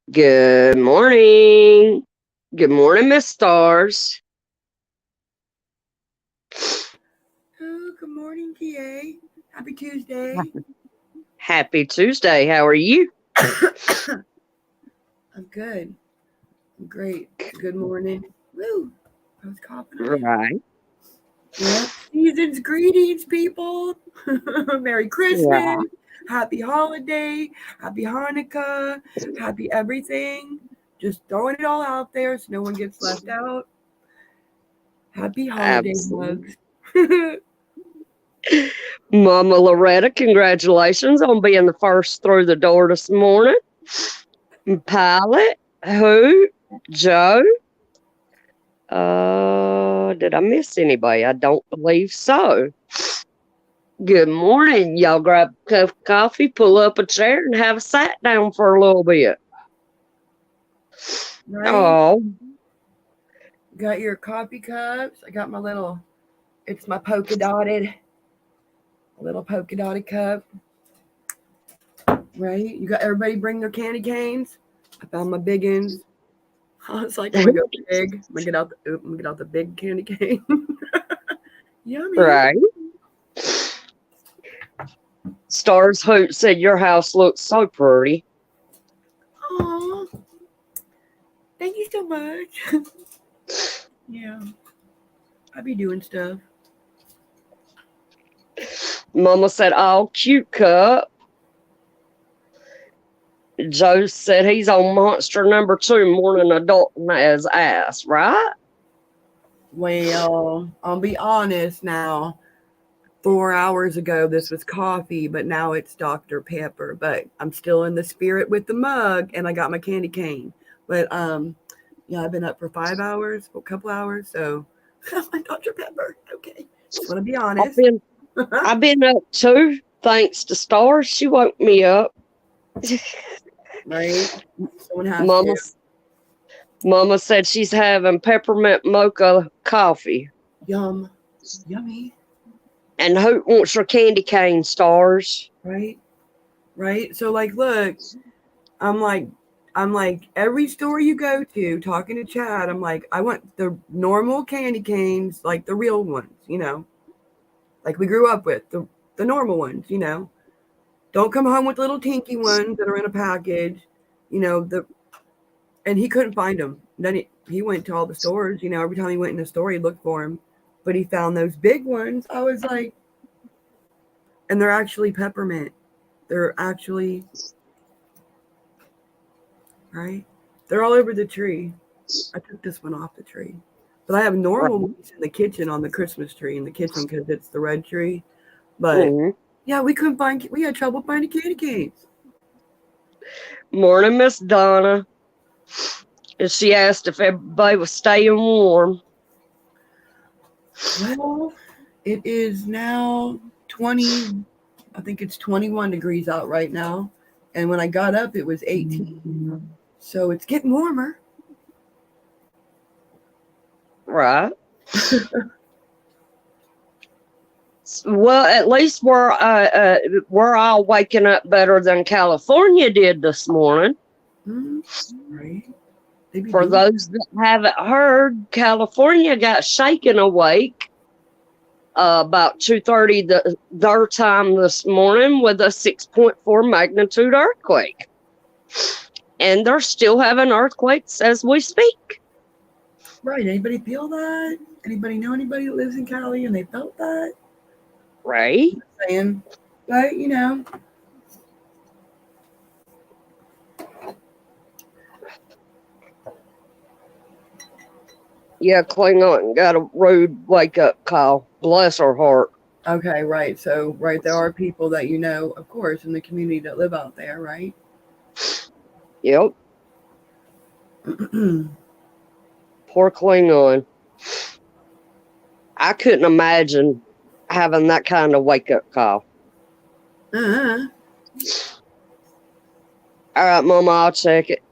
Good morning. Good morning, Miss Stars. Oh, good morning, GA. Happy Tuesday. Happy Tuesday. How are you? I'm good. I'm great. Good morning. Woo! I was coughing again. Right, Yep. Season's greetings, people. Merry Christmas. right. Happy holiday. Happy Hanukkah. Happy everything. Just throwing it all out there so no one gets left out. Happy holiday Absolutely. hugs. Mama Loretta, congratulations on being the first through the door this morning. Pilot, who? Joe. Did I miss anybody? I don't believe so. Good morning. Y'all grab a cup of coffee, pull up a chair, and have a sat down for a little bit. Right? Oh, Got your coffee cups. I got my little, it's my polka dotted cup. Right? You got everybody bring their candy canes. I found my big ones. I was like, I'm gonna go big. I'm gonna get out the big candy cane. Yummy. right. Stars Hoot said your house looks so pretty. Aw, thank you so much. Yeah, I be doing stuff. Mama said, "Oh, cute cup." Joe said he's on monster number two, morning adulting as ass, right? Well, I'll be honest now. 4 hours ago, this was coffee, but now it's Dr. Pepper. But I'm still in the spirit with the mug, and I got my candy cane. But yeah, I've been up for 5 hours, a couple hours, so my Dr. Pepper. Okay, just want to be I've honest. been I've been up too, thanks to Stars. She woke me up. Right? Someone has to. Mama Mama said she's having peppermint mocha coffee. Yum. Yummy. And Hoot wants her candy cane, Stars. Right? Right? So like look, I'm like I'm like every store you go to, talking to Chad, I'm like, I want the normal candy canes, like the real ones. Like we grew up with, the normal ones. Don't come home with little tinky ones that are in a package, the and he couldn't find them. Then he went to all the stores, every time he went in the store he looked for them. But he found those big ones. I was like, and they're actually peppermint. They're actually right. They're all over the tree. I took this one off the tree, but I have normal Right. ones in the kitchen on the Christmas tree in the kitchen because it's the red tree. But Mm-hmm. yeah, we couldn't find. We had trouble finding candy canes. Morning, Miss Donna. And she asked if everybody was staying warm. Well, it is now 20. I think it's 21 degrees out right now, and when I got up, it was 18. So it's getting warmer. Right. Well, at least we're all waking up better than California did this morning. Mhm. Right? They be For doing. those that haven't heard, California got shaken awake about 2:30 their time this morning with a 6.4 magnitude earthquake, and they're still having earthquakes as we speak. Right? Anybody feel that? Anybody know anybody that lives in Cali and they felt that? Right? Saying, but Yeah, Klingon got a rude wake up call. Bless her heart. okay, right. So, right, there are people that of course, in the community that live out there, right? Yep, poor Klingon. I couldn't imagine having that kind of wake up call. uh-huh. All right, Mama, I'll check it.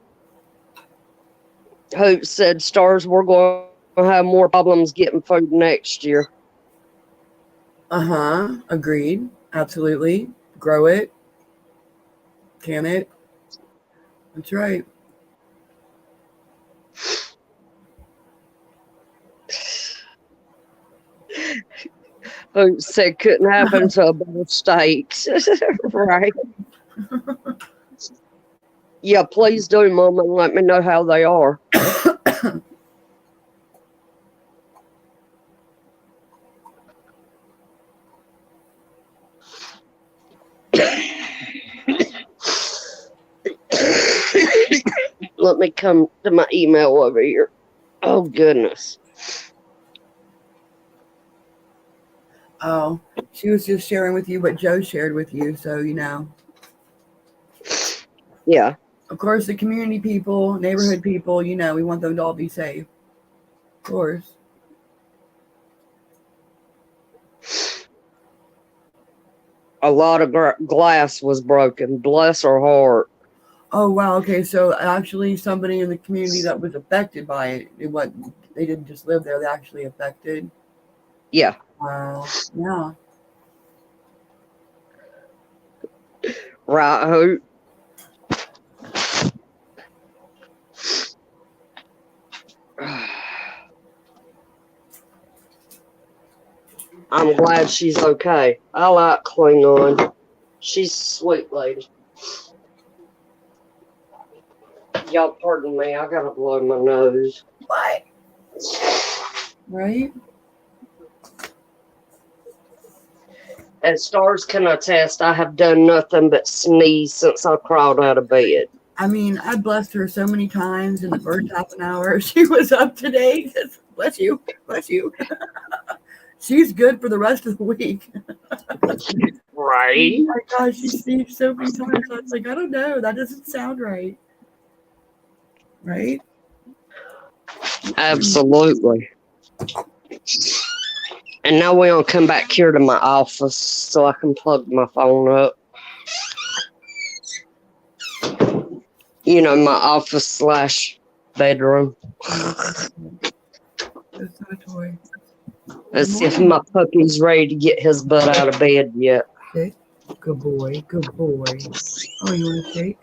Hope said Stars, we're going to have more problems getting food next year. Uh-huh. Agreed. Absolutely. Grow it. Can it? That's right. who said couldn't happen to a better state. Right. Yeah, please do, Mom, and let me know how they are. Let me come to my email over here. Oh, goodness. Oh, she was just sharing with you what Joe shared with you, so you know. Yeah. Of course, the community people, neighborhood people, you know, we want them to all be safe. Of course. A lot of glass was broken. Bless her heart. Oh, wow. Okay, so actually somebody in the community that was affected by it, they didn't just live there, they actually affected. Yeah. Wow. Yeah. Right, who? I'm glad she's okay. I like Klingon. She's a sweet lady. Y'all pardon me, I gotta blow my nose. What? Right? As Starzz can attest, I have done nothing but sneeze since I crawled out of bed. I mean, I blessed her so many times in the first half an hour she was up today. Bless you. Bless you. She's good for the rest of the week. Right? Oh my gosh, she sneezed so many times. I was like, I don't know. That doesn't sound right. Right? Absolutely. And now we're gonna come back here to my office so I can plug my phone up. You know, my office / bedroom. That's not a toy. Let's see if my puppy's ready to get his butt out of bed yet. Okay. Good boy. Good boy. Oh, you want to shake?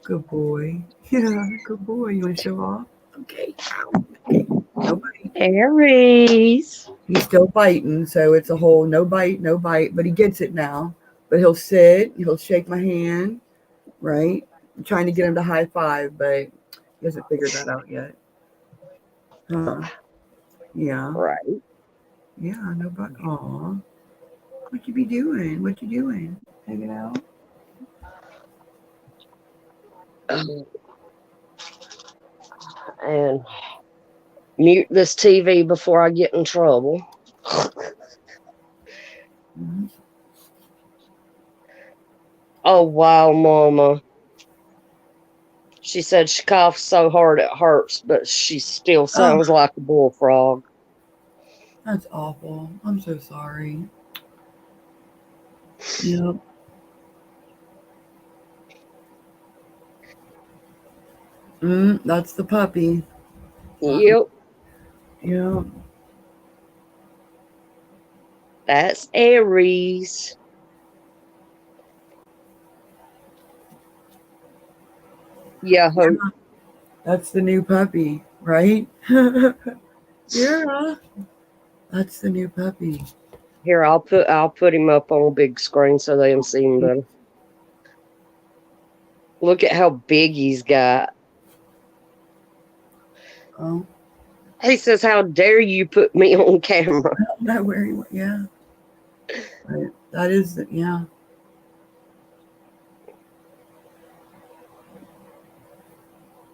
Good boy. Yeah, good boy. You want to show off? Okay. Ow. Okay. No bite. Aries. He's still biting, so it's a whole no bite, no bite. But he gets it now. But he'll sit. He'll shake my hand. Right? I'm trying to get him to high five, but he hasn't figured that out yet. Yeah. Right. Yeah, no bite. Aw. What you be doing? What you doing? Hanging out? And mute this TV before I get in trouble. Mm-hmm. Oh, wow, Mama. She said she coughs so hard it hurts, but she still sounds like a bullfrog. That's awful. I'm so sorry. Yep. That's the puppy. Yep. Yep. That's Aries. Yeah. That's the new puppy, right? Yeah. That's the new puppy. Here, I'll put him up on a big screen so they can see him better. Look at how big he's got. Oh. He says, "How dare you put me on camera?" I don't know where he went. Yeah. Right. That is, yeah.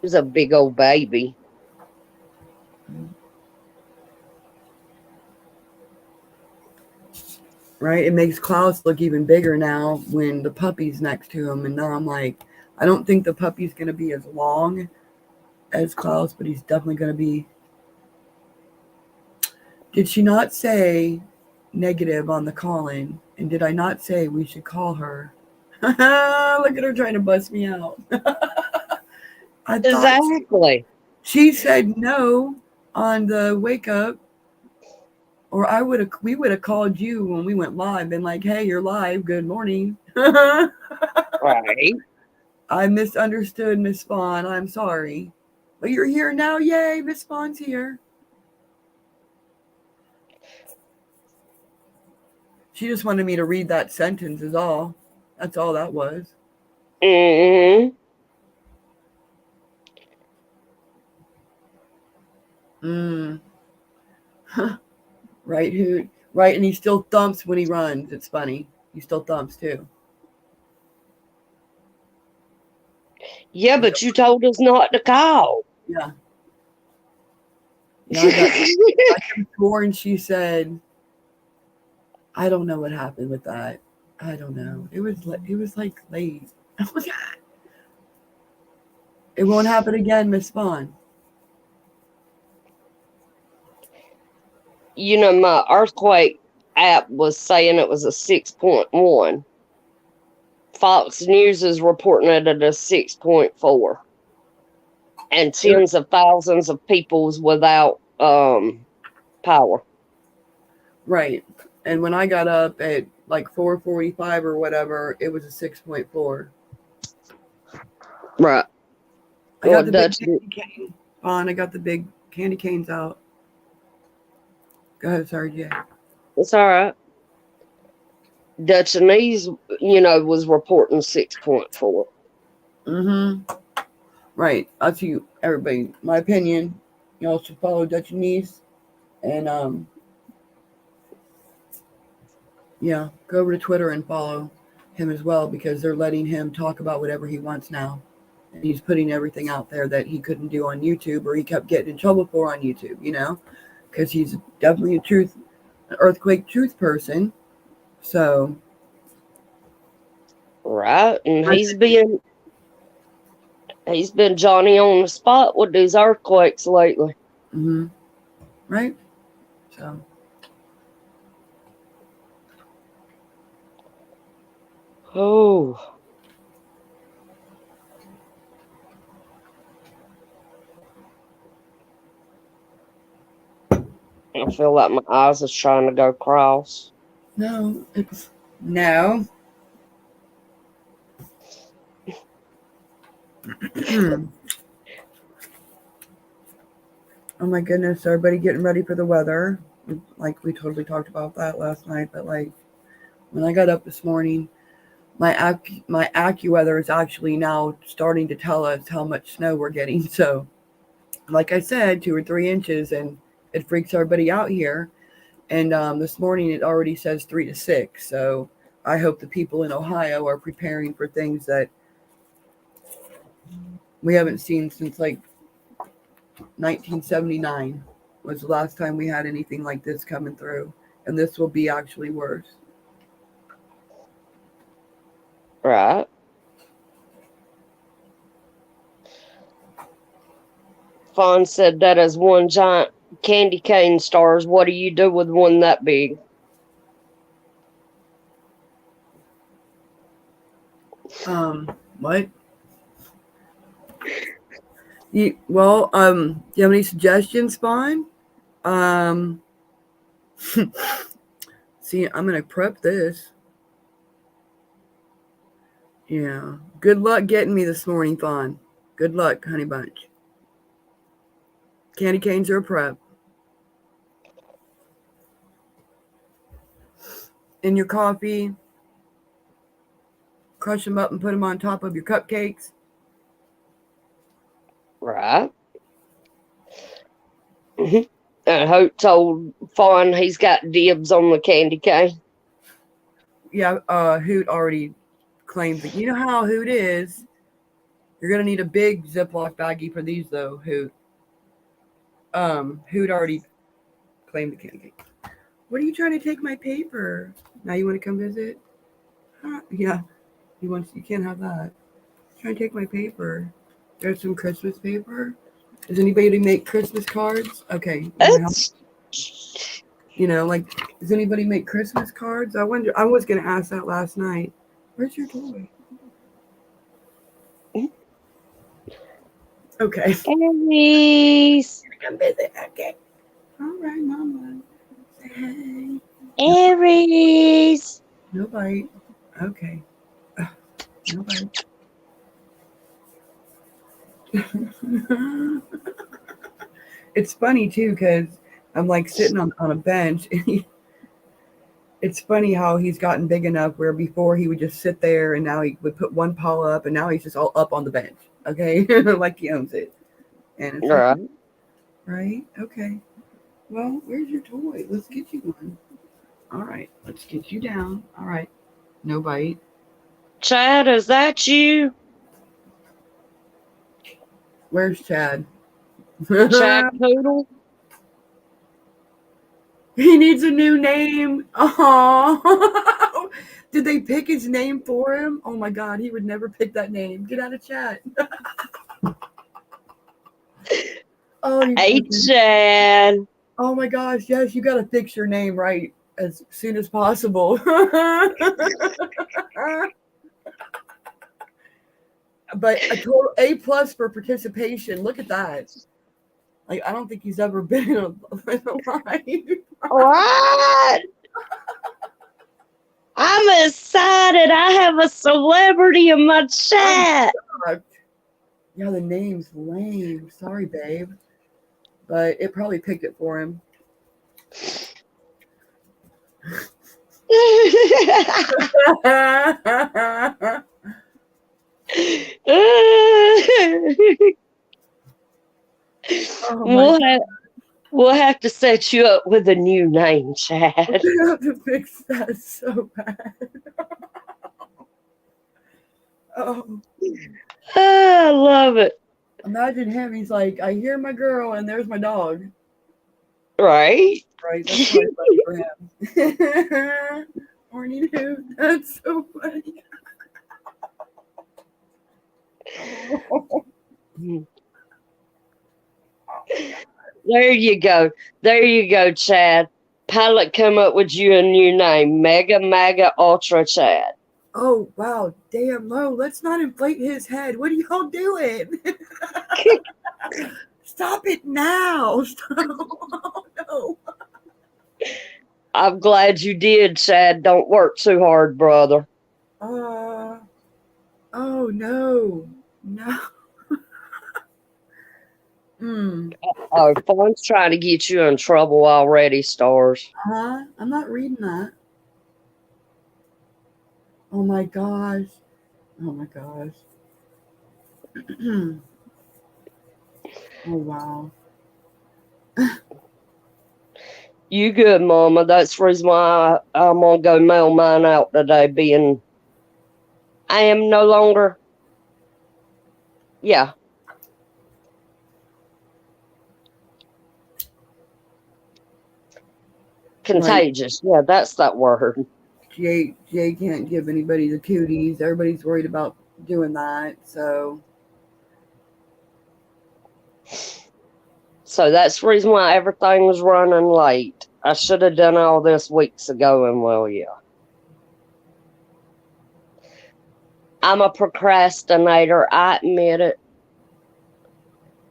He's a big old baby. Right? It makes Klaus look even bigger now when the puppy's next to him. And now I'm like, I don't think the puppy's going to be as long as Klaus, but he's definitely going to be. Did she not say negative on the call-in? And did I not say we should call her? Look at her trying to bust me out. I thought Exactly. she said no on the wake up. Or we would have called you when we went live and like, hey, you're live. Good morning. Right. I misunderstood Miss Fawn. I'm sorry. But you're here now. Yay, Miss Fawn's here. She just wanted me to read that sentence is all. That's all that was. Mm-hmm. Mm. Right, Hoot. Right, and he still thumps when he runs. It's funny. He still thumps too. Yeah, but you told us not to call. Yeah. Yeah, I got him score and she said, I don't know what happened with that. I don't know. It was like late. Oh my God. It won't happen again, Miss Vaughn. My earthquake app was saying it was a 6.1. Fox News is reporting it at a 6.4. And tens of thousands of people's without power. Right. And when I got up at like 4:45 or whatever, it was a 6.4. Right. I Well, got the big Dutch, candy cane. Vaughn, I got the big candy canes out. Go ahead, sorry, Jay. it's all right. Dutchanese, was reporting 6.4. Mm-hmm. Right. I'll tell you, everybody, my opinion. Y'all should follow Dutchanese. And yeah, go over to Twitter and follow him as well because they're letting him talk about whatever he wants now. And he's putting everything out there that he couldn't do on YouTube or he kept getting in trouble for on YouTube, because he's definitely an earthquake truth person. So, Right. And he's been Johnny on the spot with these earthquakes lately. mm-hmm, right? So, Oh. I feel like my eyes are trying to go cross. no. Oh my goodness, everybody getting ready for the weather. Like we totally talked about that last night, but like when I got up this morning, my AccuWeather is actually now starting to tell us how much snow we're getting. So, like I said, 2 or 3 inches, and it freaks everybody out here. And this morning it already says 3 to 6. So I hope the people in Ohio are preparing for things that we haven't seen since like 1979 was the last time we had anything like this coming through. And this will be actually worse. Right. Fawn said that is one giant candy cane. Stars. What do you do with one that big? What? Do you have any suggestions, Spawn? See, I'm gonna prep this. Yeah. Good luck getting me this morning, Fawn. Good luck, honey bunch. Candy canes are a prep. In your coffee, crush them up and put them on top of your cupcakes. Right. And Hope told Fawn he's got dibs on the candy cane. Yeah, Hoot already claimed it. You know how Hoot is. You're gonna need a big Ziploc baggie for these though, Hoot. Hoot already claimed the candy cane. What are you trying to take my paper? Now you want to come visit? Huh? Yeah. You can't have that. Trying to take my paper. There's some Christmas paper. Does anybody make Christmas cards? Okay. You want to help? Does anybody make Christmas cards? I was gonna ask that last night. Where's your toy? Okay. Aries. Come visit. Okay. All right, Mama. Say hey. Aries. No bite. Okay. No bite. It's funny too because I'm like sitting on a bench It's funny how he's gotten big enough where before he would just sit there and now he would put one paw up and now he's just all up on the bench. Okay. Like he owns it. And it's like, Right. right? Okay. Well, where's your toy? Let's get you one. All right. Let's get you down. All right. No bite. Chad, is that you? Where's Chad? Chad Poodle? He needs a new name. Oh, did they pick his name for him? Oh my God, he would never pick that name. Get out of chat. Oh, Hey, Chad. oh my gosh, yes, you got to fix your name right as soon as possible. But a total A+ for participation. Look at that. Like, I don't think he's ever been in a live. What? I'm excited. I have a celebrity in my chat. Yeah, the name's lame. Sorry, babe. But it probably picked it for him. We'll have to set you up with a new name, Chad. You have to fix that so bad. Oh. I love it. Imagine him. He's like, I hear my girl, and there's my dog. Right? Right. That's really funny for him. Horny dude. That's so funny. Oh. There you go. There you go, Chad. Pilot come up with you a new name. Mega Maga Ultra Chad. Oh, wow. Damn, Mo. Let's not inflate his head. What are y'all doing? Stop it now. Stop. Oh, no. I'm glad you did, Chad. Don't work too hard, brother. Oh, no. No. Oh, Fawn's trying to get you in trouble already, Starzz. Huh? I'm not reading that. Oh my gosh. Oh my gosh. Oh wow. You good, Mama. That's the reason why I'm going to go mail mine out today, being I am no longer, yeah. Contagious. Right. Yeah, that's that word. Jay can't give anybody the cooties. Everybody's worried about doing that, so that's the reason why everything was running late. I should have done all this weeks ago, and well, yeah. I'm a procrastinator. I admit it.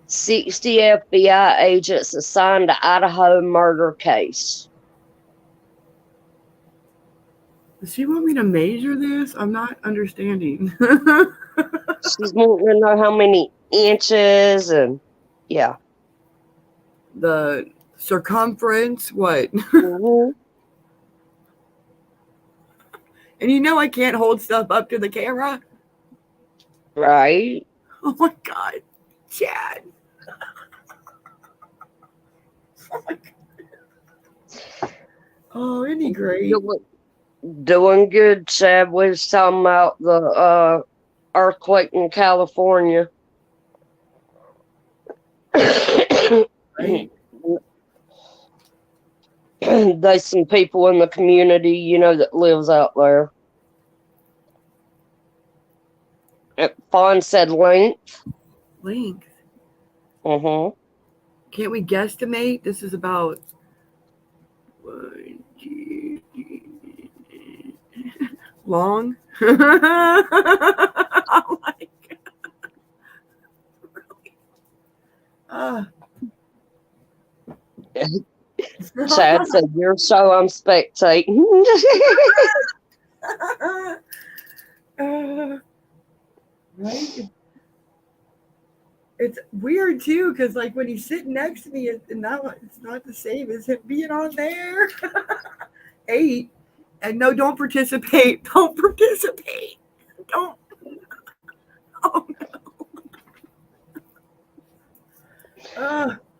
60 FBI agents assigned to Idaho murder case. Does she want me to measure this? I'm not understanding. She's wanting to know how many inches and, yeah. The circumference, what? Mm-hmm. And you know I can't hold stuff up to the camera. Right. Oh my God. Chad. Oh my God. Oh, isn't he great? Doing good, Chad. We was talking about the earthquake in California. Right. There's some people in the community, that lives out there. Fawn said length. Length? Uh-huh. Can't we guesstimate? This is about long. Oh my God. Chad said, "You're so I'm spectating." Right? It's weird too, because like when he's sitting next to me, it's not the same as him being on there. 8. And no, don't participate. Don't participate. Don't. Oh,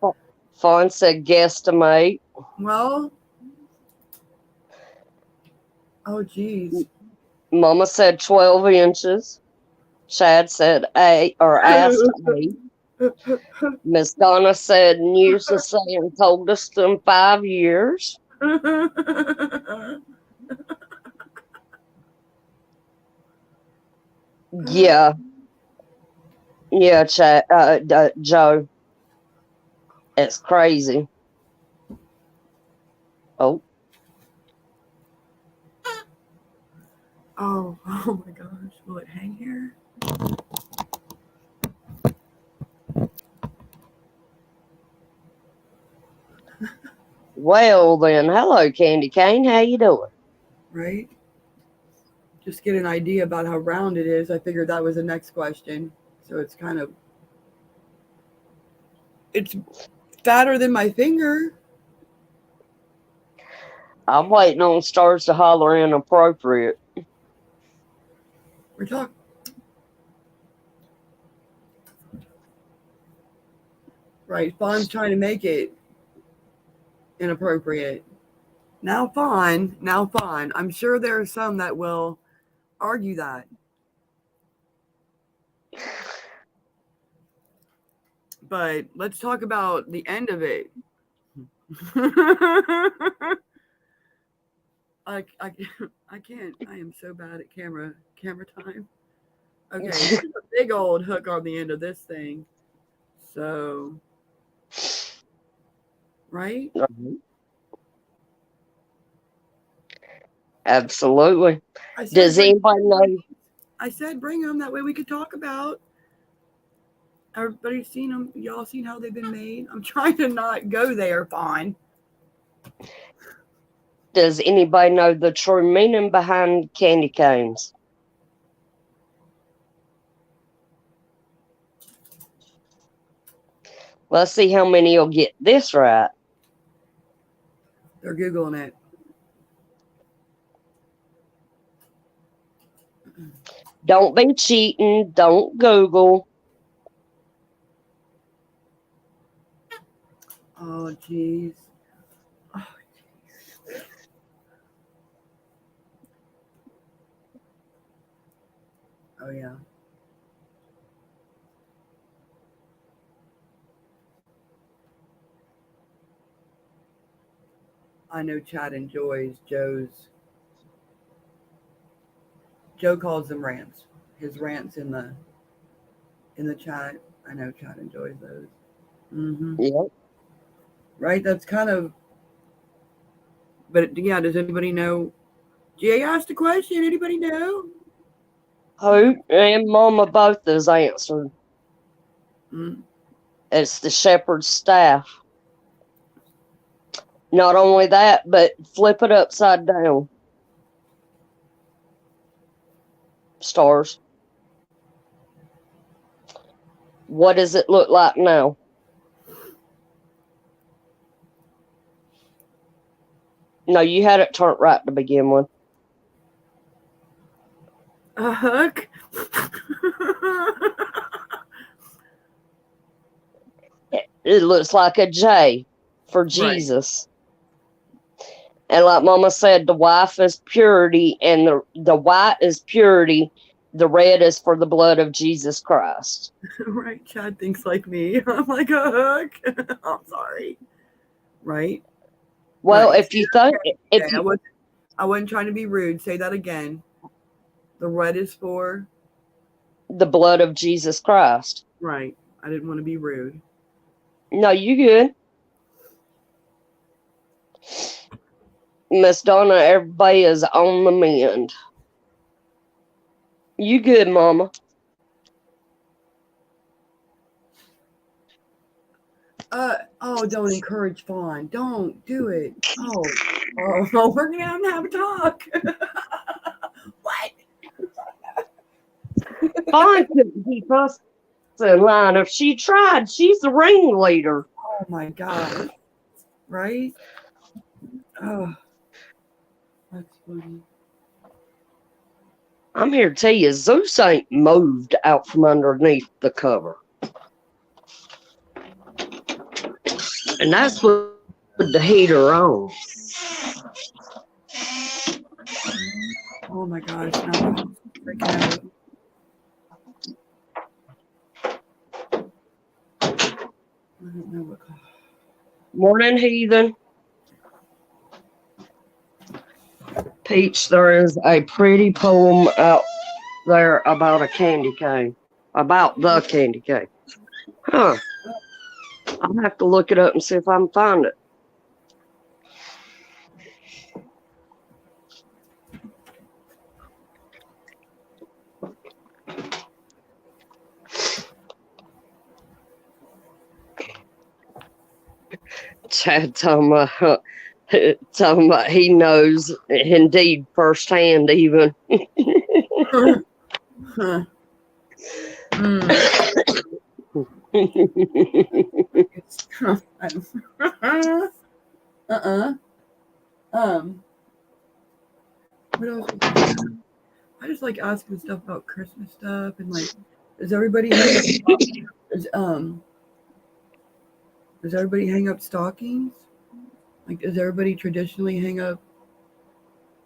no. Fawn said guesstimate. Well, oh, geez. Mama said 12 inches. Chad said 8 or asked 8. Miss Donna said news the saying told us in 5 years. Yeah. Yeah, Chad, Joe. It's crazy. Oh. Oh my gosh. Will it hang here? Well then, hello Candy Cane. How you doing? Right? Just get an idea about how round it is. I figured that was the next question. So it's kind of, it's fatter than my finger. I'm waiting on Starzz to holler inappropriate. We're talking. Right. Fawn's trying to make it inappropriate. Now, Fawn. I'm sure there are some that will argue that. But let's talk about the end of it. I can't. I am so bad at camera time. Okay, there's a big old hook on the end of this thing. So, right? Absolutely. Does anybody know? I said bring them. That way we could talk about. Everybody's seen them. Y'all seen how they've been made? I'm trying to not go there, Fawn. Does anybody know the true meaning behind candy canes? Let's see how many will get this right. They're Googling it. Don't be cheating. Don't Google. Oh, jeez. Oh, yeah. I know Chad enjoys Joe's. Joe calls them rants. His rants in the chat. I know Chad enjoys those. Mm-hmm. Yep. Right? That's kind of. But yeah, does anybody know? Jay asked a question. Anybody know? Hoot and Mama both has answered. Mm. It's the shepherd's staff. Not only that, but flip it upside down. Stars. What does it look like now? No, you had it turned right to begin with. A hook? It looks like a J for Jesus. Right. And like Mama said, the wife is purity, and the white is purity. The red is for the blood of Jesus Christ. Right. Chad thinks like me. I'm like a hook. I'm sorry. Right? Well, right. if you think... I wasn't trying to be rude. Say that again. The red is for? The blood of Jesus Christ. Right. I didn't want to be rude. No, you good. Miss Donna, everybody is on the mend. You good, Mama? Don't encourage Fawn. Don't do it. Oh, we're gonna have a talk. What? Fawn couldn't keep us in line. If she tried, she's the ringleader. Oh my God. Right? Oh. funny. I'm here to tell you, Zeus ain't moved out from underneath the cover. And that's with the heater on. Oh my gosh, now I'm freaking out. I don't know what. Morning, heathen. Peach, there is a pretty poem out there about a candy cane. About the candy cane. Huh. I'll have to look it up and see if I can find it. Chad talking about he knows indeed firsthand even. Huh. What else? I just like asking stuff about Christmas stuff and like, does everybody does everybody hang up stockings? Like, does everybody traditionally hang up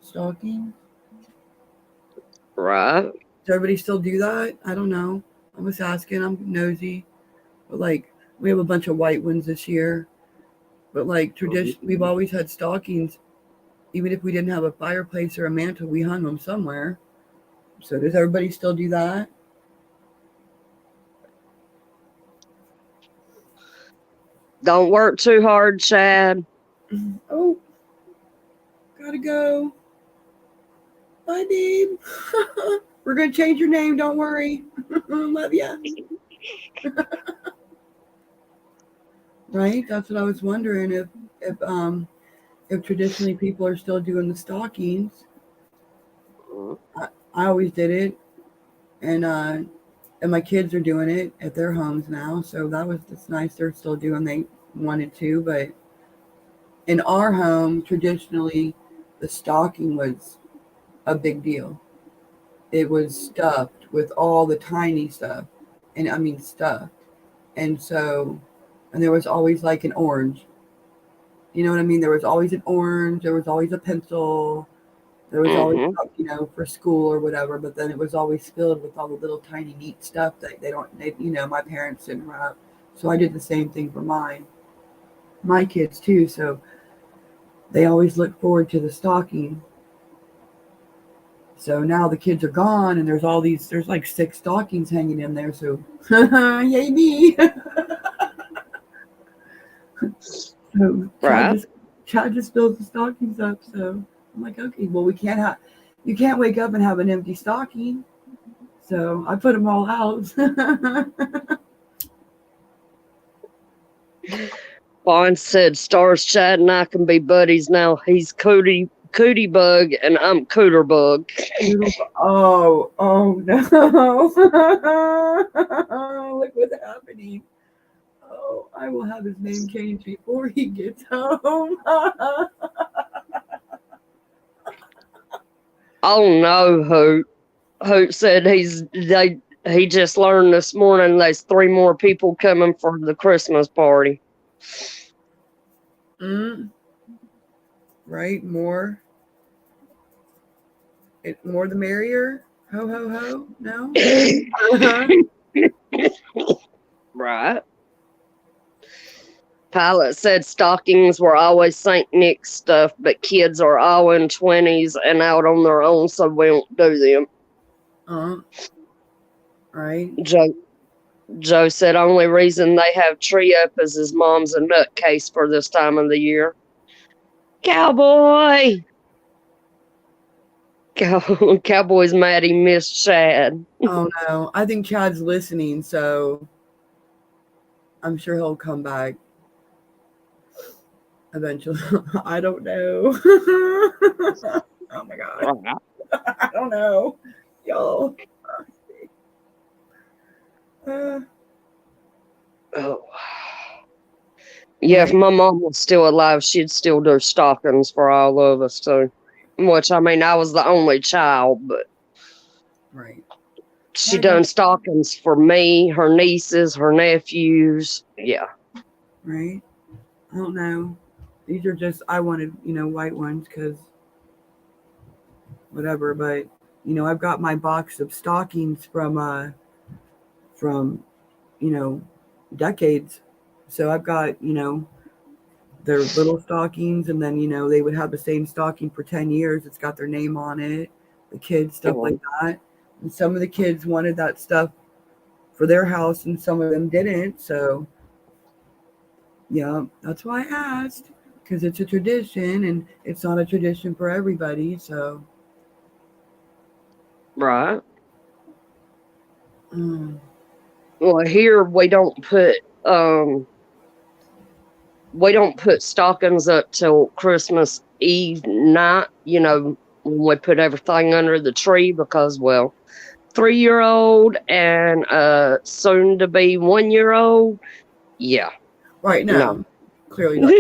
stockings? Right. Does everybody still do that? I don't know. I'm just asking. I'm nosy. But like, we have a bunch of white ones this year. But like we've always had stockings. Even if we didn't have a fireplace or a mantle, we hung them somewhere. So does everybody still do that? Don't work too hard, Chad. Oh, gotta go. Bye, babe. We're gonna change your name. Don't worry. Love ya. Right? That's what I was wondering if traditionally people are still doing the stockings. I always did it, and my kids are doing it at their homes now. So it's nice they're still doing. They wanted to, but in our home, traditionally, the stocking was a big deal. It was stuffed with all the tiny stuff, and I mean stuffed, and there was always like an orange. You know what I mean? There was always an orange. There was always a pencil. There was always, for school or whatever. But then it was always filled with all the little tiny neat stuff that my parents didn't wrap. So I did the same thing for my kids too. So they always look forward to the stocking. So now the kids are gone, and there's like 6 stockings hanging in there. So yay me! So Chad just fills the stockings up. So I'm like, okay, well, you can't wake up and have an empty stocking. So I put them all out. Vaughn said, Starzz, Chad, and I can be buddies now. He's Cootie Bug, and I'm Cooter Bug. Oh no. Look what's happening. Oh, I will have his name changed before he gets home. Oh no, Hoot. Hoot said he just learned this morning there's 3 more people coming for the Christmas party. Right, more the merrier. Ho ho ho. No. Right. Pilot said stockings were always St. Nick's stuff, but kids are all in 20s and out on their own, so we don't do them. Right. Joe said only reason they have tree up is his mom's a nutcase for this time of the year. Cowboy! Cowboy's mad he missed Chad. Oh no, I think Chad's listening, so I'm sure he'll come back eventually. I don't know. Oh my god. I don't know. Y'all. Oh. Yeah, if my mom was still alive, she'd still do stockings for all of us too. Which, I mean, I was the only child, but Right. she done stockings for me, her nieces, her nephews. Yeah. Right. I don't know. These are just, I wanted, white ones because whatever, but, I've got my box of stockings from, you know, decades. So I've got, their little stockings, and then, they would have the same stocking for 10 years. It's got their name on it, the kids, stuff like that. And some of the kids wanted that stuff for their house, and some of them didn't. So, yeah, that's why I asked, because it's a tradition, and it's not a tradition for everybody. So, Right. mm. Well, here we don't put stockings up till Christmas Eve night, when we put everything under the tree because, well, 3-year-old and soon to be 1-year-old. Yeah. Right now, No. clearly not.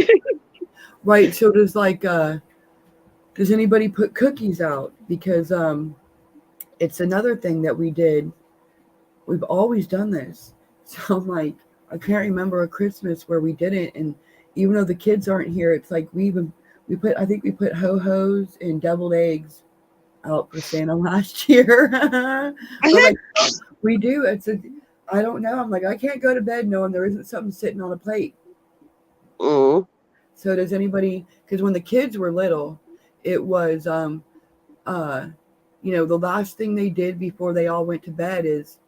Right. So does anybody put cookies out? Because it's another thing that we did. We've always done this. So I'm like, I can't remember a Christmas where we didn't. And even though the kids aren't here, it's like we put ho-hos and deviled eggs out for Santa last year. But like we do. I don't know. I'm like, I can't go to bed knowing there isn't something sitting on a plate. Mm. So does anybody, because when the kids were little, it was the last thing they did before they all went to bed is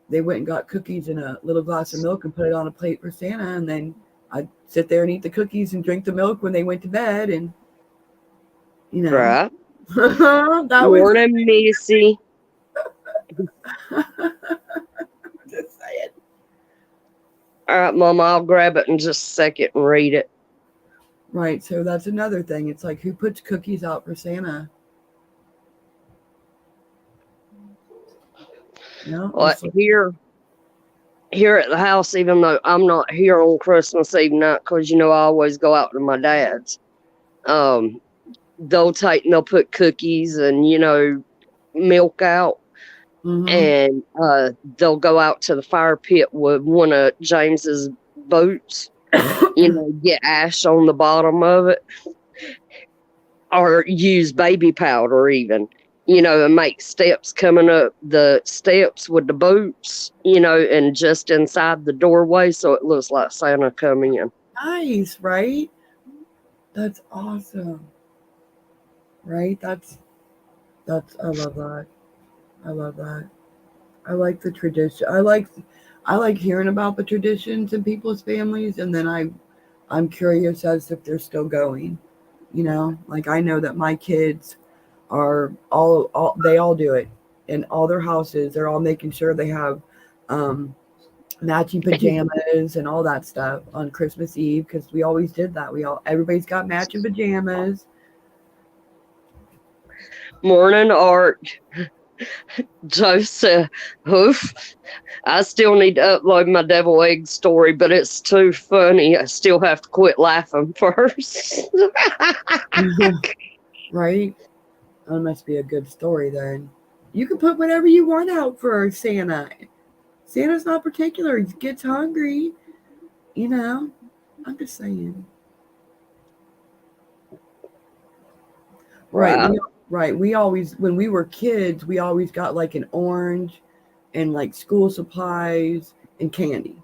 they went and got cookies and a little glass of milk and put it on a plate for Santa, and then I'd sit there and eat the cookies and drink the milk when they went to bed, and Right. that was Morning, Missy. just saying. All right, Mama, I'll grab it in just a second and read it. Right, so that's another thing. It's like, who puts cookies out for Santa? Well, here at the house, even though I'm not here on Christmas Eve night, because I always go out to my dad's. They'll put cookies and milk out, and they'll go out to the fire pit with one of James's boots. Get ash on the bottom of it, or use baby powder even. And make steps coming up the steps with the boots, and just inside the doorway so it looks like Santa coming in. Nice, right? That's awesome. Right? That's I love that. I love that. I like the tradition. I like hearing about the traditions in people's families, and then I'm curious as if they're still going. Like I know that my kids are all they all do it in all their houses. They're all making sure they have matching pajamas and all that stuff on Christmas Eve, because we always did that. Everybody's got matching pajamas. Morning, Art. Joseph, oof. I still need to upload my devil egg story, but it's too funny. I still have to quit laughing first. Right? That must be a good story then. You can put whatever you want out for Santa. Santa's not particular. He gets hungry. I'm just saying. Right. Right. We always, when we were kids, we always got like an orange and like school supplies and candy.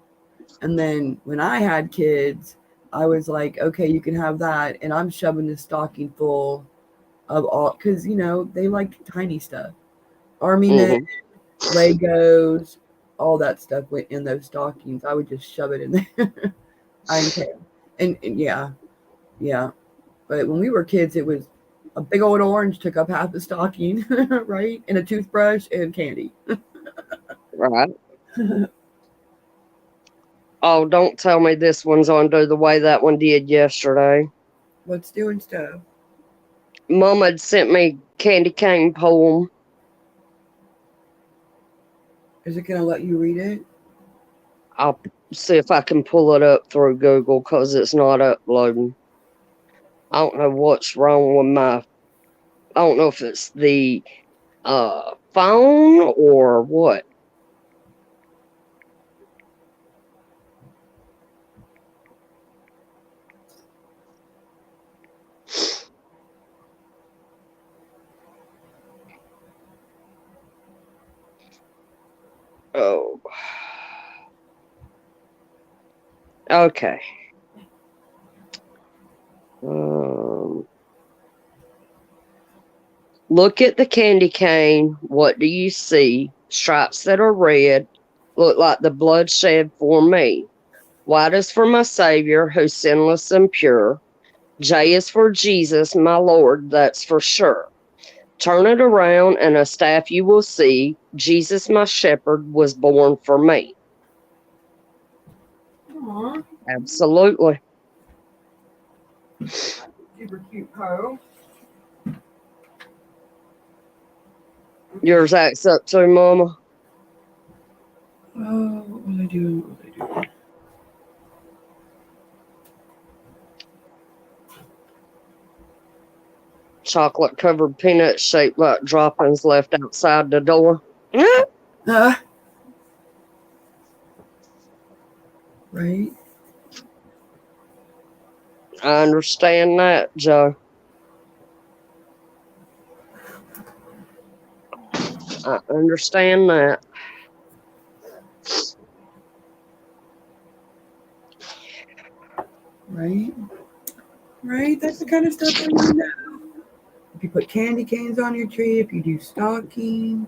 And then when I had kids, I was like, okay, you can have that. And I'm shoving this stocking full of all, because, they like tiny stuff. Army men, Legos, all that stuff went in those stockings. I would just shove it in there. I didn't care. And yeah. But when we were kids, it was a big old orange took up half the stocking, right? And a toothbrush and candy. Right. Oh, don't tell me this one's under the way that one did yesterday. What's doing stuff? Mama had sent me candy cane poem. Is it going to let you read it? I'll see if I can pull it up through Google because it's not uploading. I don't know what's wrong with my I don't know if it's the phone or what. Oh. Okay. Look at the candy cane. What do you see? Stripes that are red look like the blood shed for me. White is for my Savior, who's sinless and pure. J is for Jesus, my Lord, that's for sure. Turn it around, and a staff you will see. Jesus, my shepherd, was born for me. Aww. Absolutely. Super cute, Kyle. Yours acts up too, Mama. Oh, what was I doing? What was I doing? Chocolate covered peanuts shaped like droppings left outside the door. Right? I understand that, Joe. I understand that. Right? Right? That's the kind of stuff I want to know. If you put candy canes on your tree, if you do stocking,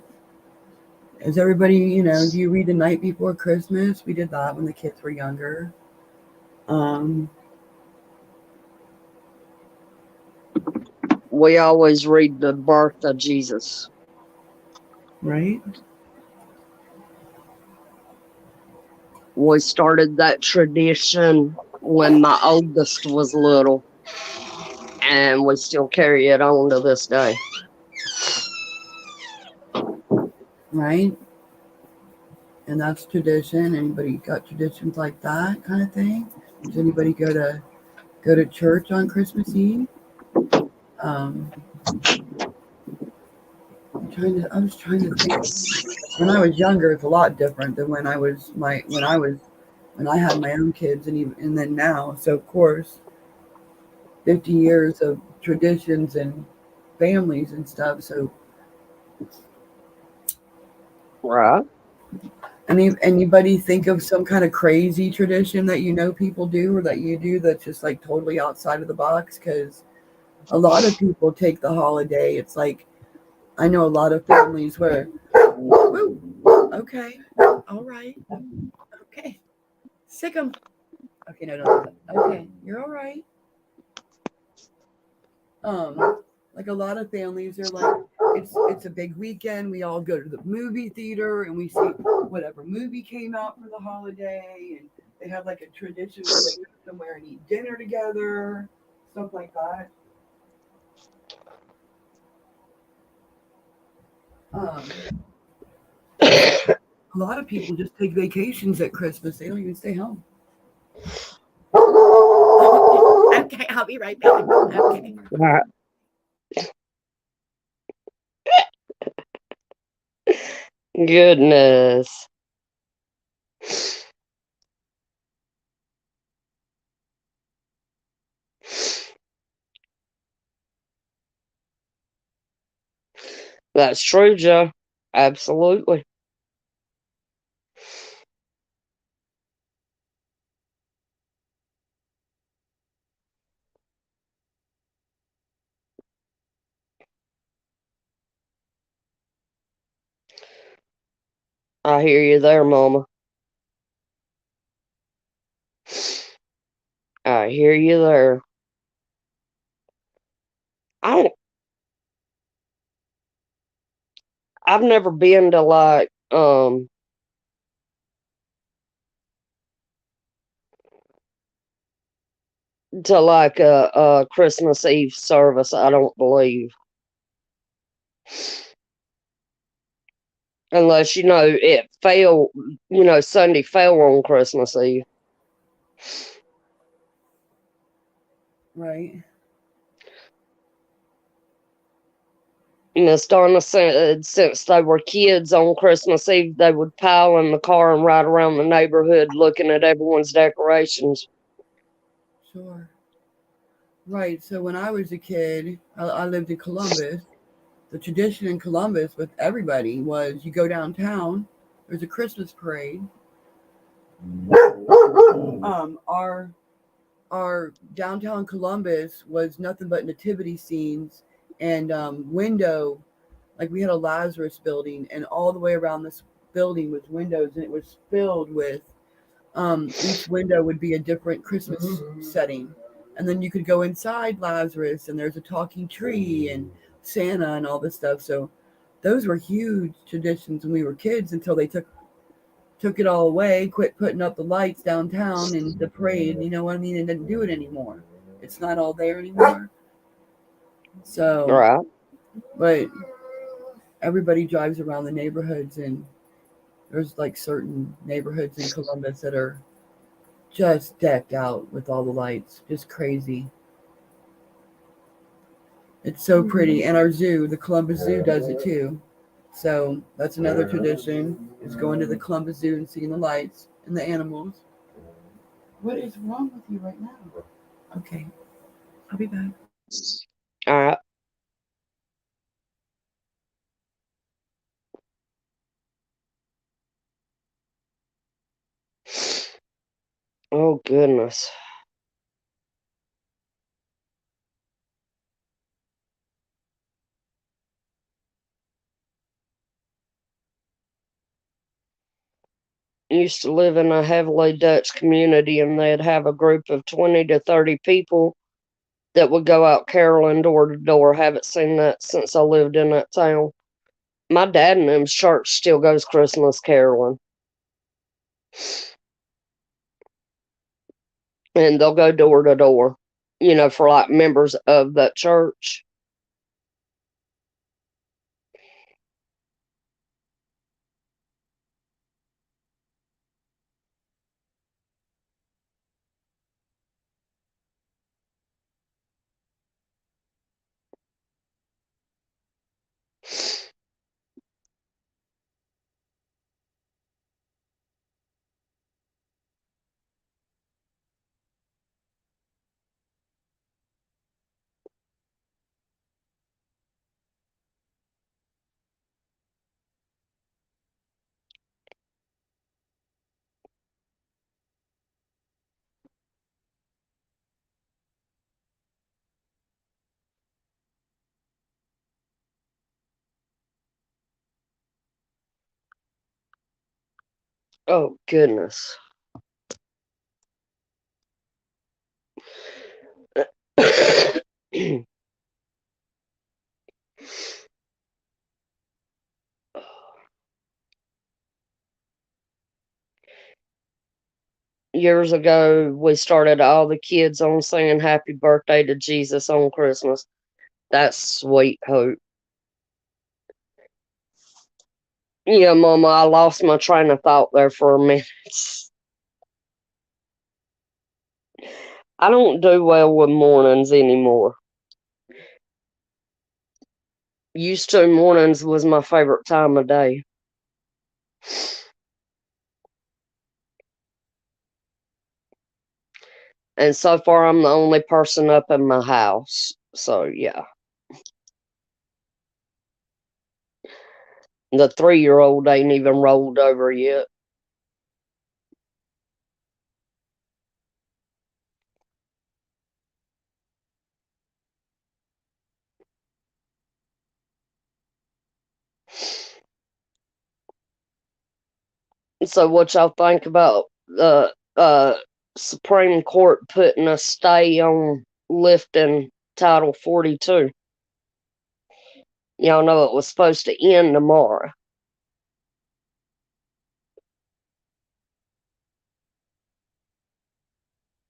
is everybody, do you read the night before Christmas? We did that when the kids were younger. We always read the birth of Jesus. Right? We started that tradition when my oldest was little, and we still carry it on to this day. Right? And that's tradition. Anybody got traditions like that kind of thing? Does anybody go to church on Christmas Eve? I was trying to think. When I was younger, it's a lot different than when I had my own kids, and then now. So of course, 50 years of traditions and families and stuff. So Right. anybody think of some kind of crazy tradition that people do or that you do that's just like totally outside of the box? Because a lot of people take the holiday. It's like I know a lot of families where, woo, okay, all right, okay, sick 'em. Okay, no, okay, you're all right. Like a lot of families are like, it's a big weekend. We all go to the movie theater and we see whatever movie came out for the holiday, and they have like a tradition where they go somewhere and eat dinner together, stuff like that. A lot of people just take vacations at Christmas. They don't even stay home. Okay, I'll be right back. Okay. Right. Goodness. That's true, Joe. Absolutely. I hear you there, Mama. I hear you there. I don't, I've never been to a Christmas Eve service, I don't believe. Unless, it fell, Sunday fell on Christmas Eve. Right. Miss Donna said since they were kids on Christmas Eve, they would pile in the car and ride around the neighborhood looking at everyone's decorations. Sure. Right. So when I was a kid, I lived in Columbus. The tradition in Columbus with everybody was you go downtown, there's a Christmas parade. Our downtown Columbus was nothing but nativity scenes and window. Like we had a Lazarus building, and all the way around this building was windows, and it was filled with each window would be a different Christmas setting. And then you could go inside Lazarus, and there's a talking tree and Santa and all this stuff. So those were huge traditions when we were kids until they took it all away, quit putting up the lights downtown and the parade, you know what I mean, and didn't do it anymore. It's not all there anymore. So, Right. but everybody drives around the neighborhoods, and there's like certain neighborhoods in Columbus that are just decked out with all the lights. Just crazy. It's so pretty. And our zoo, the Columbus Zoo, does it too. So that's another tradition, is going to the Columbus Zoo and seeing the lights and the animals. What is wrong with you right now? Okay, I'll be back. All right. Oh, goodness. Used to live in a heavily Dutch community, and they'd have a group of 20 to 30 people that would go out caroling door to door. Haven't seen that since I lived in that town. My dad and them's church still goes Christmas caroling. And they'll go door to door, for like members of that church. Oh, goodness. Years ago, we started all the kids on singing happy birthday to Jesus on Christmas. That's sweet hope. Yeah, Mama, I lost my train of thought there for a minute. I don't do well with mornings anymore. Used to, mornings was my favorite time of day. And so far, I'm the only person up in my house. So, yeah. The 3-year-old ain't even rolled over yet. So, what y'all think about the Supreme Court putting a stay on lifting Title 42? Y'all know it was supposed to end tomorrow.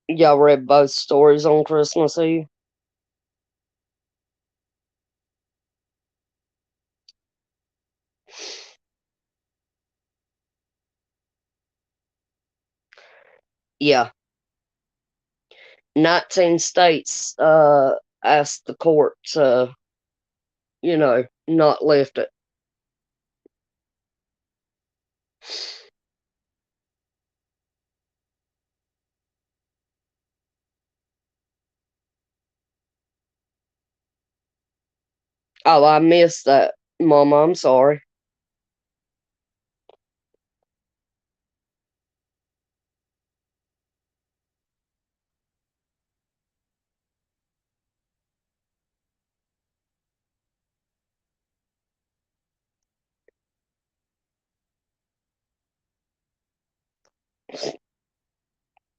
Y'all read both stories on Christmas Eve? Yeah. 19 states asked the court to, not lift it. Oh, I missed that, Mama. I'm sorry.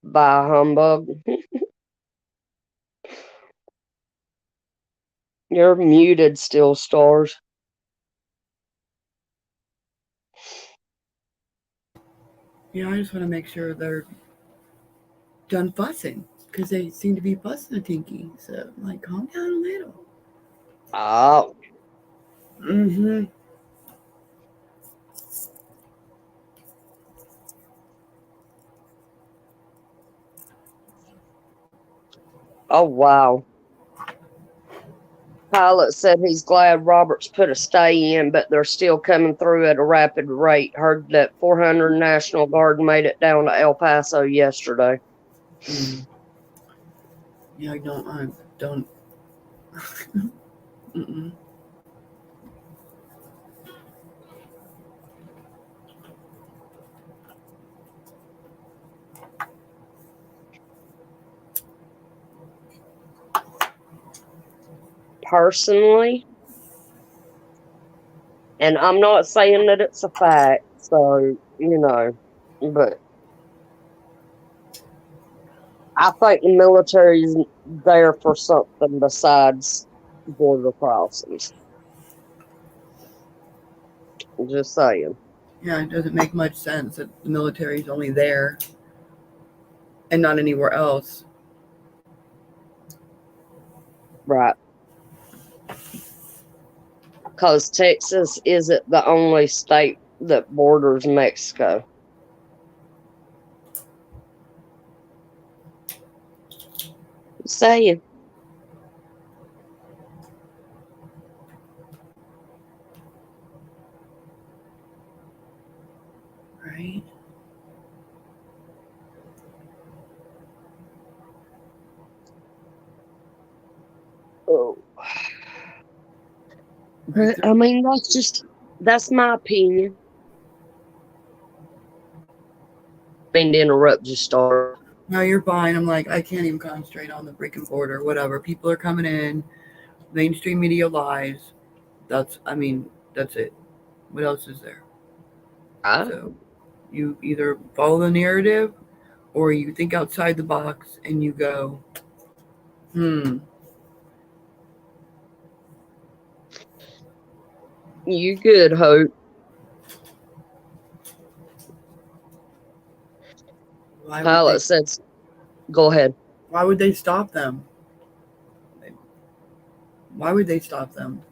Bye, humbug. You're muted still, Stars. Yeah, I just want to make sure they're done fussing because they seem to be fussing a tinky. So I'm like, calm down a little. Oh. Mm-hmm. Oh, wow. Pilot said he's glad Roberts put a stay in, but they're still coming through at a rapid rate. Heard that 400 National Guard made it down to El Paso yesterday. Mm. Yeah, I don't. Mm-mm. Personally, and I'm not saying that it's a fact, so, but I think the military's there for something besides border crossings. Just saying. Yeah, it doesn't make much sense that the military's only there and not anywhere else. Right. Because Texas isn't the only state that borders Mexico. Just saying. Right? Oh. But, I mean, that's my opinion. Been to interrupt you, Star. No, you're fine. I'm like, I can't even concentrate on the freaking border. Whatever. People are coming in. Mainstream media lies. That's it. What else is there? So you either follow the narrative or you think outside the box and you go, You good, Hope. Pilot says, go ahead. Why would they stop them? Why would they stop them?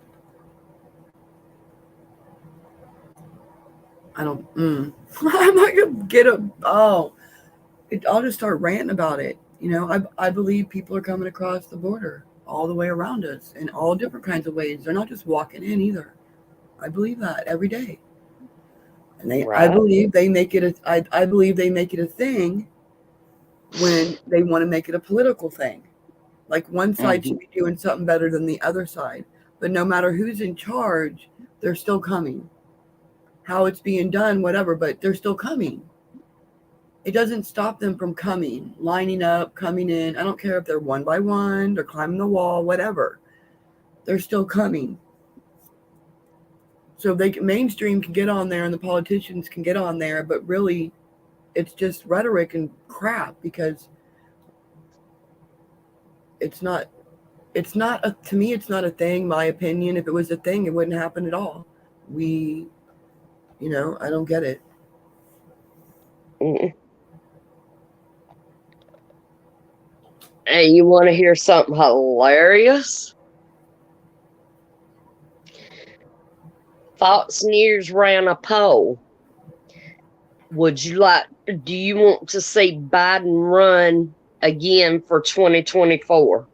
I don't. I'm not gonna get a. Oh, I'll just start ranting about it. I believe people are coming across the border all the way around us in all different kinds of ways. They're not just walking in either. I believe that every day, and I believe they make it. I believe they make it a thing when they want to make it a political thing. Like one side should be doing something better than the other side, but no matter who's in charge, they're still coming. How it's being done, whatever, but they're still coming. It doesn't stop them from coming, lining up, coming in. I don't care if they're one by one, they're climbing the wall, whatever. They're still coming. So mainstream can get on there and the politicians can get on there, but really it's just rhetoric and crap because to me, it's not a thing. My opinion, if it was a thing, it wouldn't happen at all. I don't get it. Hey, you want to hear something hilarious? Fox News ran a poll. Do you want to see Biden run again for 2024?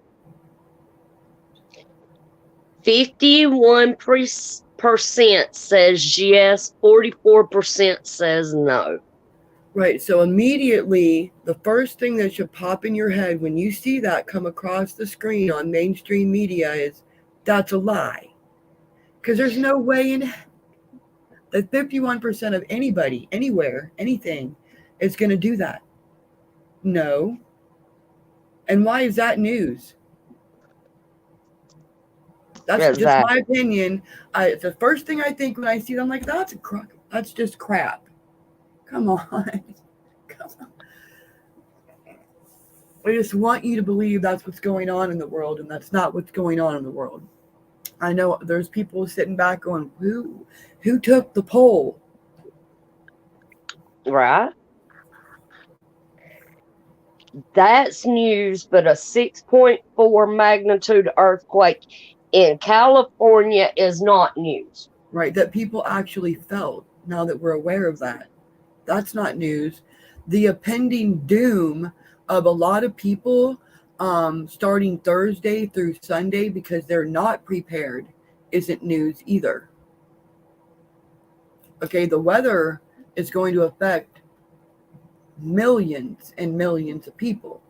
51% says yes, 44% says no. Right. So immediately, the first thing that should pop in your head when you see that come across the screen on mainstream media is that's a lie. Because there's no way in that 51% of anybody, anywhere, anything is going to do that. No. And why is that news? That's just my Exactly. opinion. The first thing I think when I see it, I'm like, that's just crap. Come on. Come on. I just want you to believe that's what's going on in the world, and that's not what's going on in the world. I know there's people sitting back going, who took the poll? Right? That's news, but a 6.4 magnitude earthquake in California is not news. Right, that people actually felt, now that we're aware of that. That's not news. The impending doom of a lot of people starting Thursday through Sunday because they're not prepared isn't news either. Okay, the weather is going to affect millions and millions of people,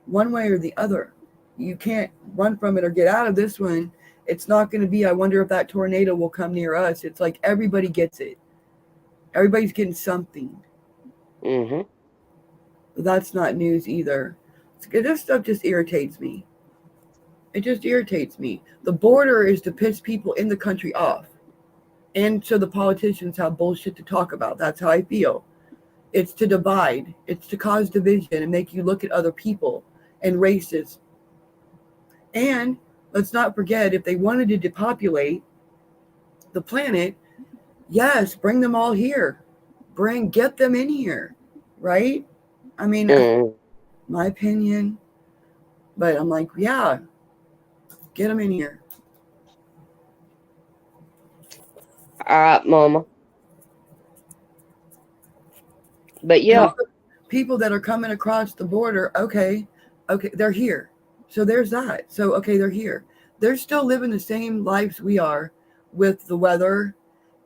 one way or the other. You can't run from it or get out of this one. It's not going to be, I wonder if that tornado will come near us. It's like everybody gets it. Everybody's getting something. Mm-hmm. That's not news either. This stuff just irritates me. It just irritates me. The border is to piss people in the country off. And so the politicians have bullshit to talk about. That's how I feel. It's to divide. It's to cause division and make you look at other people and races. And let's not forget, if they wanted to depopulate the planet, yes, bring them all here. Get them in here, right? I mean, my opinion, but I'm like, yeah, get them in here. All right, Mama. But And all yeah, the people that are coming across the border, okay, they're here. So there's that. So, okay, they're here. They're still living the same lives we are with the weather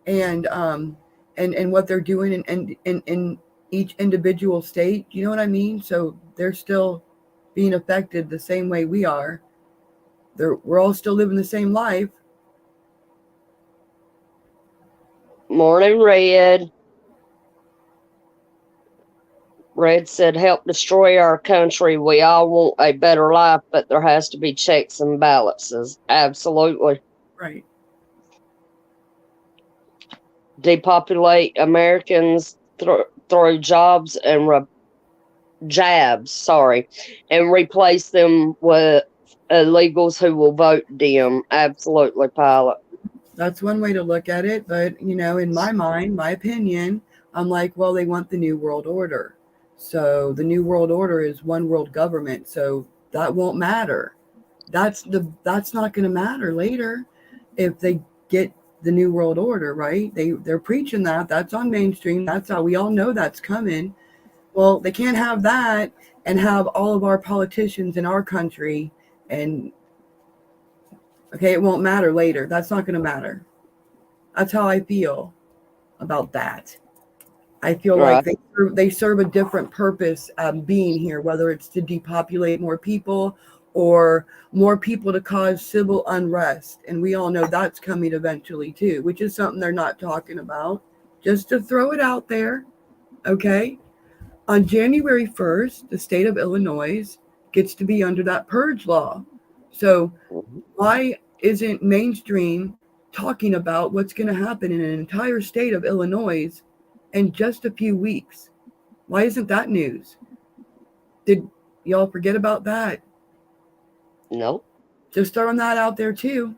and what they're doing in each individual state. You know what I mean? So they're still being affected the same way we are. We're all still living the same life. morning, Red. Red said, help destroy our country. We all want a better life, but there has to be checks and balances. Absolutely. Right. Depopulate Americans through jobs and and replace them with illegals who will vote Dem. Absolutely, Pilot. That's one way to look at it. But, in my mind, my opinion, I'm like, well, they want the New World Order. So the New World Order is one world government. So that won't matter. That's not going to matter later if they get the New World Order, right? They're preaching that. That's on mainstream. That's how we all know that's coming. Well, they can't have that and have all of our politicians in our country and okay, it won't matter later. That's not going to matter. That's how I feel about that. I feel like Right. they serve a different purpose being here, whether it's to depopulate more people or more people to cause civil unrest. And we all know that's coming eventually too, which is something they're not talking about. Just to throw it out there, okay? On January 1st, the state of Illinois gets to be under that purge law. So why isn't mainstream talking about what's going to happen in an entire state of Illinois in just a few weeks? Why isn't that news? Did y'all forget about that? Nope. Just throwing that out there too.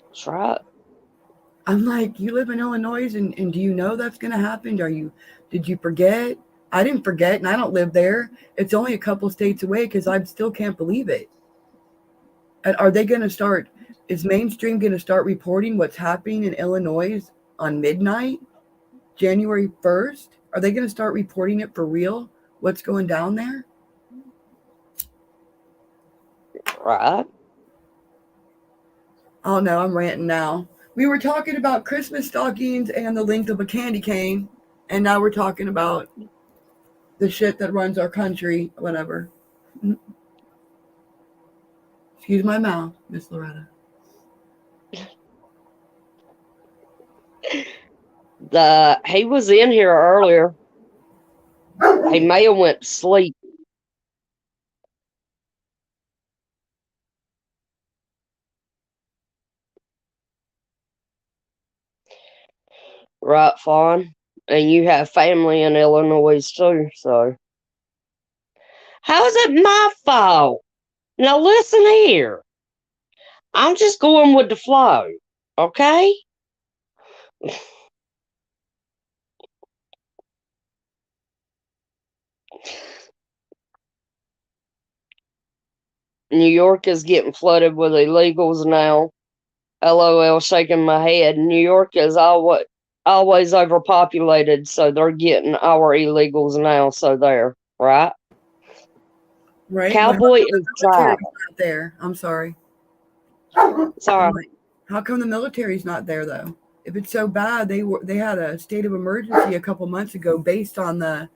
That's right. I'm like, you live in Illinois and do you know that's going to happen? Did you forget? I didn't forget and I don't live there. It's only a couple states away because I still can't believe it. And is mainstream going to start reporting what's happening in Illinois on midnight, January 1st? Are they going to start reporting it for real? What's going down there? Right. Oh no, I'm ranting now. We were talking about Christmas stockings and the length of a candy cane, and now we're talking about the shit that runs our country, whatever. Excuse my mouth, Miss Loretta. He was in here earlier. He may have went to sleep. Right, Fawn? And you have family in Illinois too, so. How is it my fault? Now listen here. I'm just going with the flow, okay? New York is getting flooded with illegals now. LOL, shaking my head. New York is always overpopulated, so they're getting our illegals now, so there, right? Right? But how Cowboy come the is military's job. not there? I'm sorry. Sorry. I'm like, how come the military's not there though? If it's so bad, they had a state of emergency a couple months ago based on the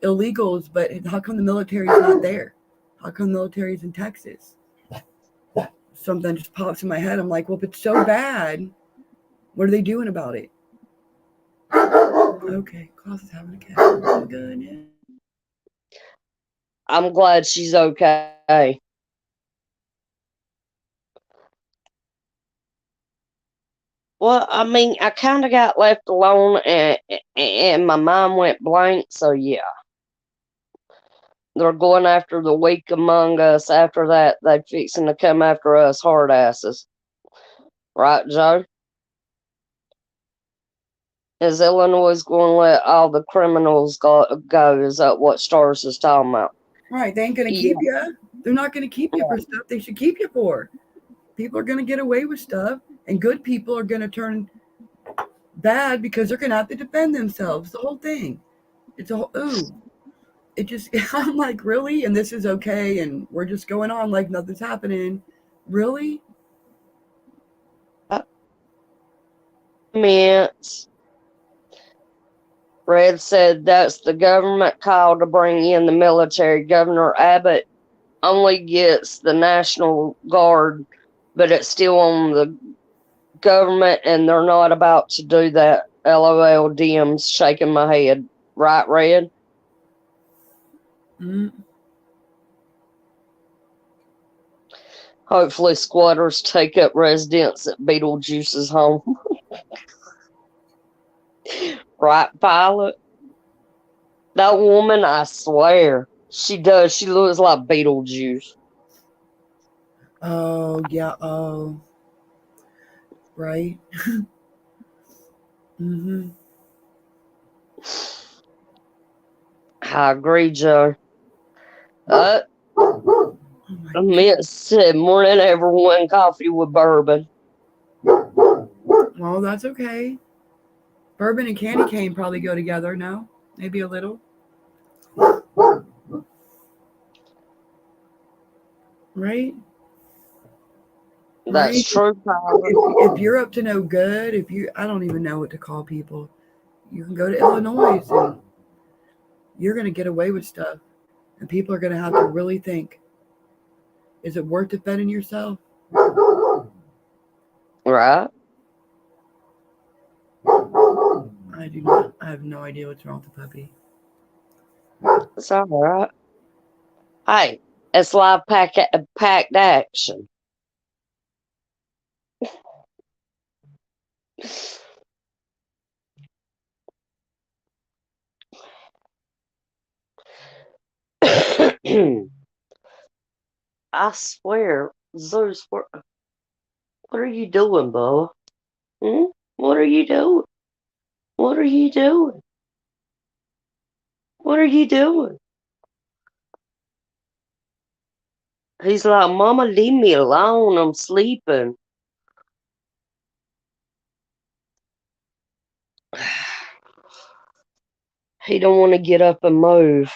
illegals, but how come the military's not there? How come the military's in Texas? Something just pops in my head. I'm like, well, if it's so bad, what are they doing about it? Okay, Claus is having a cat. Oh, goodness. I'm glad she's okay. Well, I mean, I kind of got left alone, and my mind went blank. So yeah, they're going after the weak among us. After that, they fixing to come after us hard asses, right, Joe? Is Illinois going to let all the criminals go? Is that what Starzz is talking about? Right, they ain't gonna Yeah. keep you. They're not gonna keep you for stuff they should keep you for. People are gonna get away with stuff, and good people are gonna turn bad because they're gonna have to defend themselves. The whole thing. It's a whole it just I'm like, really? And this is okay, and we're just going on like nothing's happening. Really? Comments. Red said that's the government call to bring in the military. Governor Abbott only gets the National Guard, but it's still on the government, and they're not about to do that. LOL, DM's shaking my head. Right, Red? Mm. Hopefully, squatters take up residence at Beetlejuice's home. Right, Pilot? That woman, I swear, she does. She looks like Beetlejuice. Oh yeah. Oh, right. Mm-hmm. I agree, Joe. Oh my Mint said, morning, everyone, coffee with bourbon. Well, that's okay. Bourbon and candy cane probably go together. No, maybe a little. Right. That's Right. true, Pilot. If you're up to no good, if you, I don't even know what to call people. You can go to Illinois and you're going to get away with stuff. And people are going to have to really think, is it worth defending yourself? Right? I do not. I have no idea what's wrong with the puppy. It's all right. Hey, it's live packed action. I swear, Zeus, what are you doing, Bubba? Hmm? What are you doing? What are you doing? What are you doing? He's like, Mama, leave me alone. I'm sleeping. He don't want to get up and move.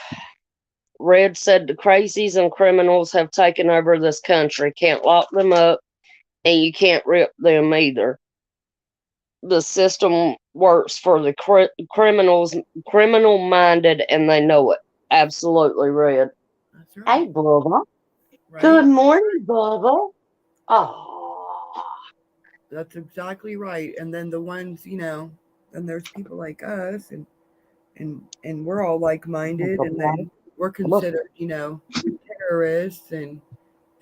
Red said the crazies and criminals have taken over this country. Can't lock them up. and you can't rip them either. The system works for the criminal minded, and they know it. Absolutely, Red. That's right. Hey, Bubba. Right? Good morning, Bubba. Oh, That's exactly right. And then the ones, then there's people like us, and we're all like-minded, and then we're considered, terrorists and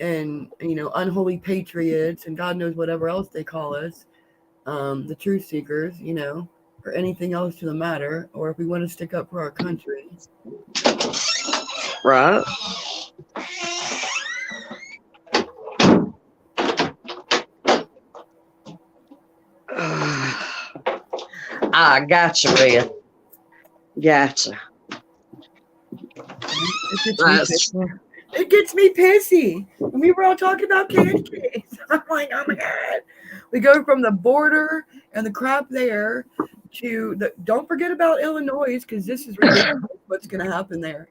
unholy patriots, and God knows whatever else they call us, the truth seekers, or anything else to the matter, or if we want to stick up for our country. right. I gotcha, Red. Gotcha. It gets me pissy. When we were all talking about candy canes, I'm like, oh my God. We go from the border and the crap there to the. Don't forget about Illinois, because this is ridiculous what's going to happen there.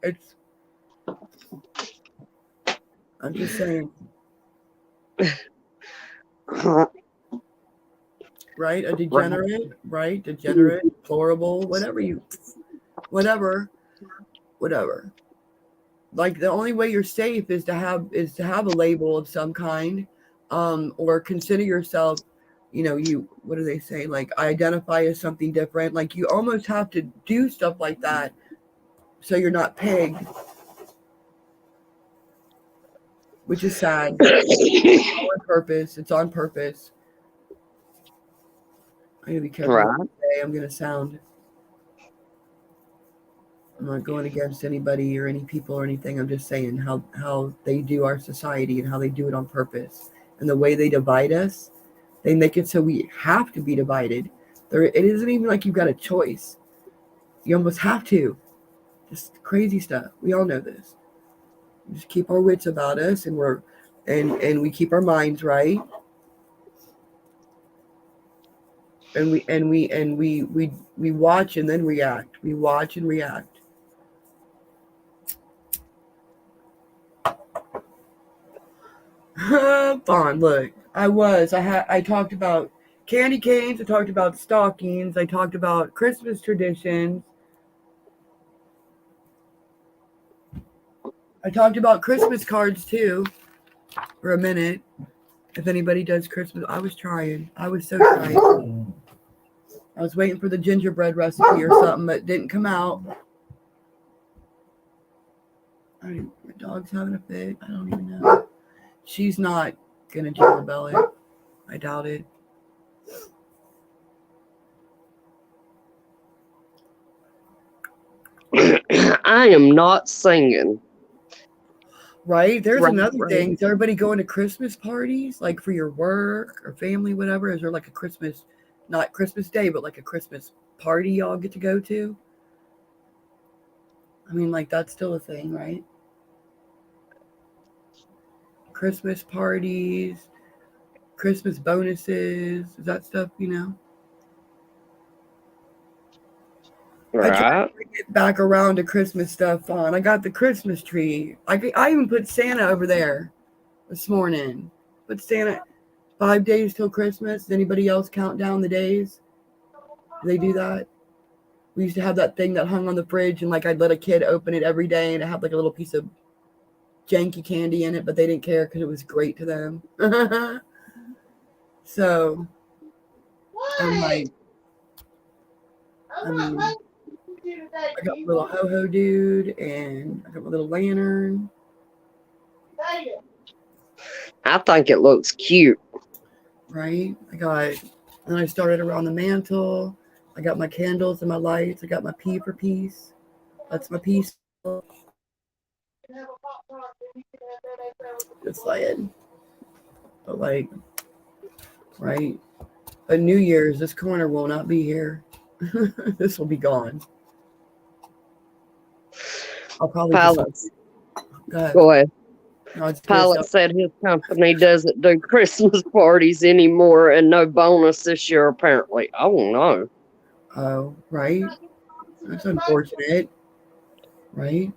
I'm just saying. Right? A degenerate, right? Degenerate, deplorable, whatever. Like, the only way you're safe is to have a label of some kind, or consider yourself, what do they say? Like, identify as something different. Like, you almost have to do stuff like that so you're not pegged, which is sad. On purpose. It's on purpose. I gotta be careful what I say. I'm gonna sound. I'm not going against anybody or any people or anything. I'm just saying how they do our society and how they do it on purpose. And the way they divide us, they make it so we have to be divided. It isn't even like you've got a choice. You almost have to. Just crazy stuff. We all know this. We just keep our wits about us, and we keep our minds right. And we watch and then react. We watch and react. Fun. Look, I talked about candy canes. I talked about stockings. I talked about Christmas traditions. I talked about Christmas cards too for a minute. If anybody does Christmas, I was trying. I was so trying. I was waiting for the gingerbread recipe or something, but it didn't come out. My dog's having a fit. I don't even know. She's not gonna jingle bell it. I doubt it. I am not singing. Right? There's another thing. Is everybody going to Christmas parties, like for your work or family, whatever? Is there like a Christmas, not Christmas Day, but like a Christmas party y'all get to go to? I mean, like, that's still a thing, right? Christmas parties, Christmas bonuses, is that stuff, Right. I try to get back around to Christmas stuff on. I got the Christmas tree. I even put Santa over there this morning. Put Santa 5 days till Christmas. Does anybody else count down the days? Do they do that? We used to have that thing that hung on the fridge, and like I'd let a kid open it every day, and it had like a little piece of janky candy in it, but they didn't care because it was great to them. So I'm like, I mean, I got my little ho-ho dude, and I got my little lantern. I think it looks cute. Right? And I started around the mantle. I got my candles and my lights. I got my P for peace. That's my peace. Just saying. But like, right? But New Year's, this corner will not be here. This will be gone. I'll probably Go ahead. Pilot said his company doesn't do Christmas parties anymore, and no bonus this year, apparently. Oh, no. Oh, right. That's unfortunate. Right?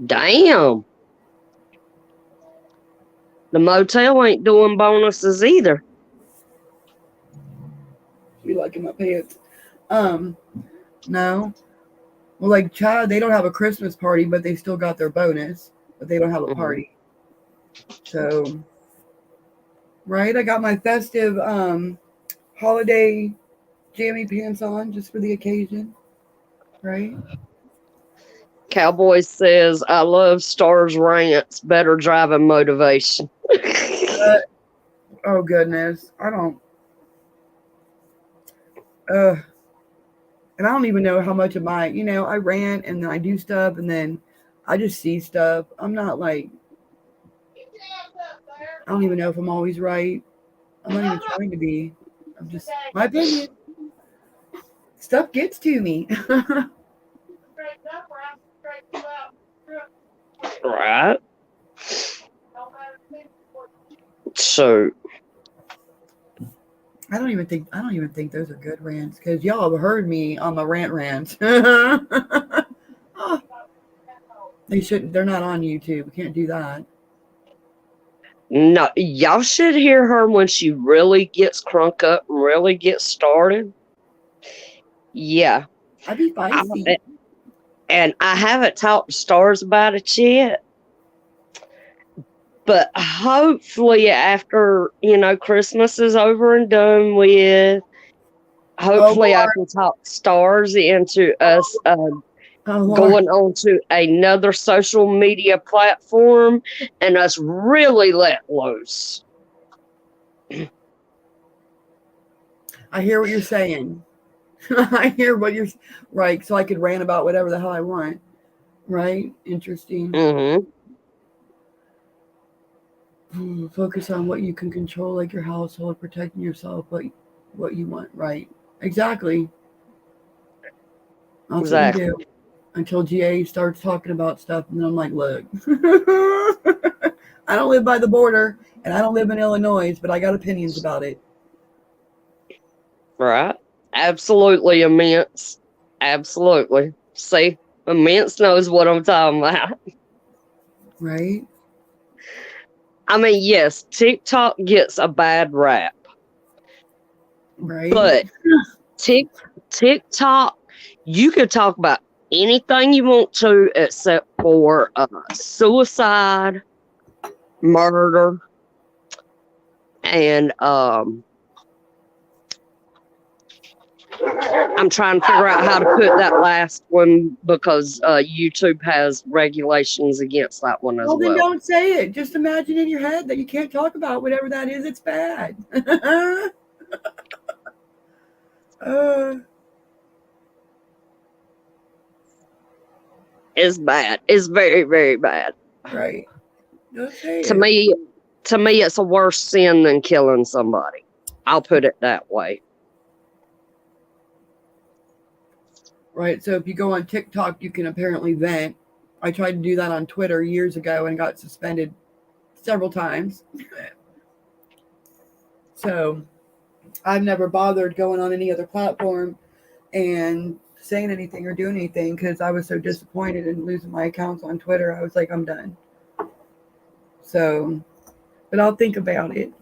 Damn. The motel ain't doing bonuses either. Be liking my pants. No. Well, like Chad, they don't have a Christmas party, but they still got their bonus, but they don't have a party. So, right, I got my festive holiday jammy pants on just for the occasion, right? Cowboy says, I love Starzz rants, better driving motivation. Oh, goodness. I don't. And I don't even know how much of my, I rant and then I do stuff and then I just see stuff. I'm not like, I don't even know if I'm always right. I'm not even trying to be. I'm just, my opinion. Stuff gets to me. Right. So I don't even think those are good rants because y'all have heard me on the rants. They shouldn't. They're not on YouTube. We can't do that. no, y'all should hear her when she really gets crunk up and really gets started. Yeah. I'd be feisty. And I haven't talked to Starzz about it yet. But hopefully after, Christmas is over and done with, hopefully I can talk Starzz into us going on to another social media platform and us really let loose. I hear what you're saying. I hear what you're right. So I could rant about whatever the hell I want. Right? Interesting. Focus on what you can control, like your household, protecting yourself, what you want. Right? Exactly. That's what we do. Until GA starts talking about stuff, and then I'm like, look, I don't live by the border, and I don't live in Illinois, but I got opinions about it. Right. Absolutely, Immense. Absolutely. See, Immense knows what I'm talking about. Right? I mean, yes, TikTok gets a bad rap. Right. But TikTok, you can talk about anything you want to except for suicide, murder, and I'm trying to figure out how to put that last one because YouTube has regulations against that one as well. Well, then don't say it. Just imagine in your head that you can't talk about whatever that is. It's bad. It's bad. It's very, very bad. Right. Don't say to me, it's a worse sin than killing somebody. I'll put it that way. Right. So if you go on TikTok, you can apparently vent. I tried to do that on Twitter years ago and got suspended several times. So I've never bothered going on any other platform and saying anything or doing anything because I was so disappointed in losing my accounts on Twitter. I was like, I'm done. So, but I'll think about it.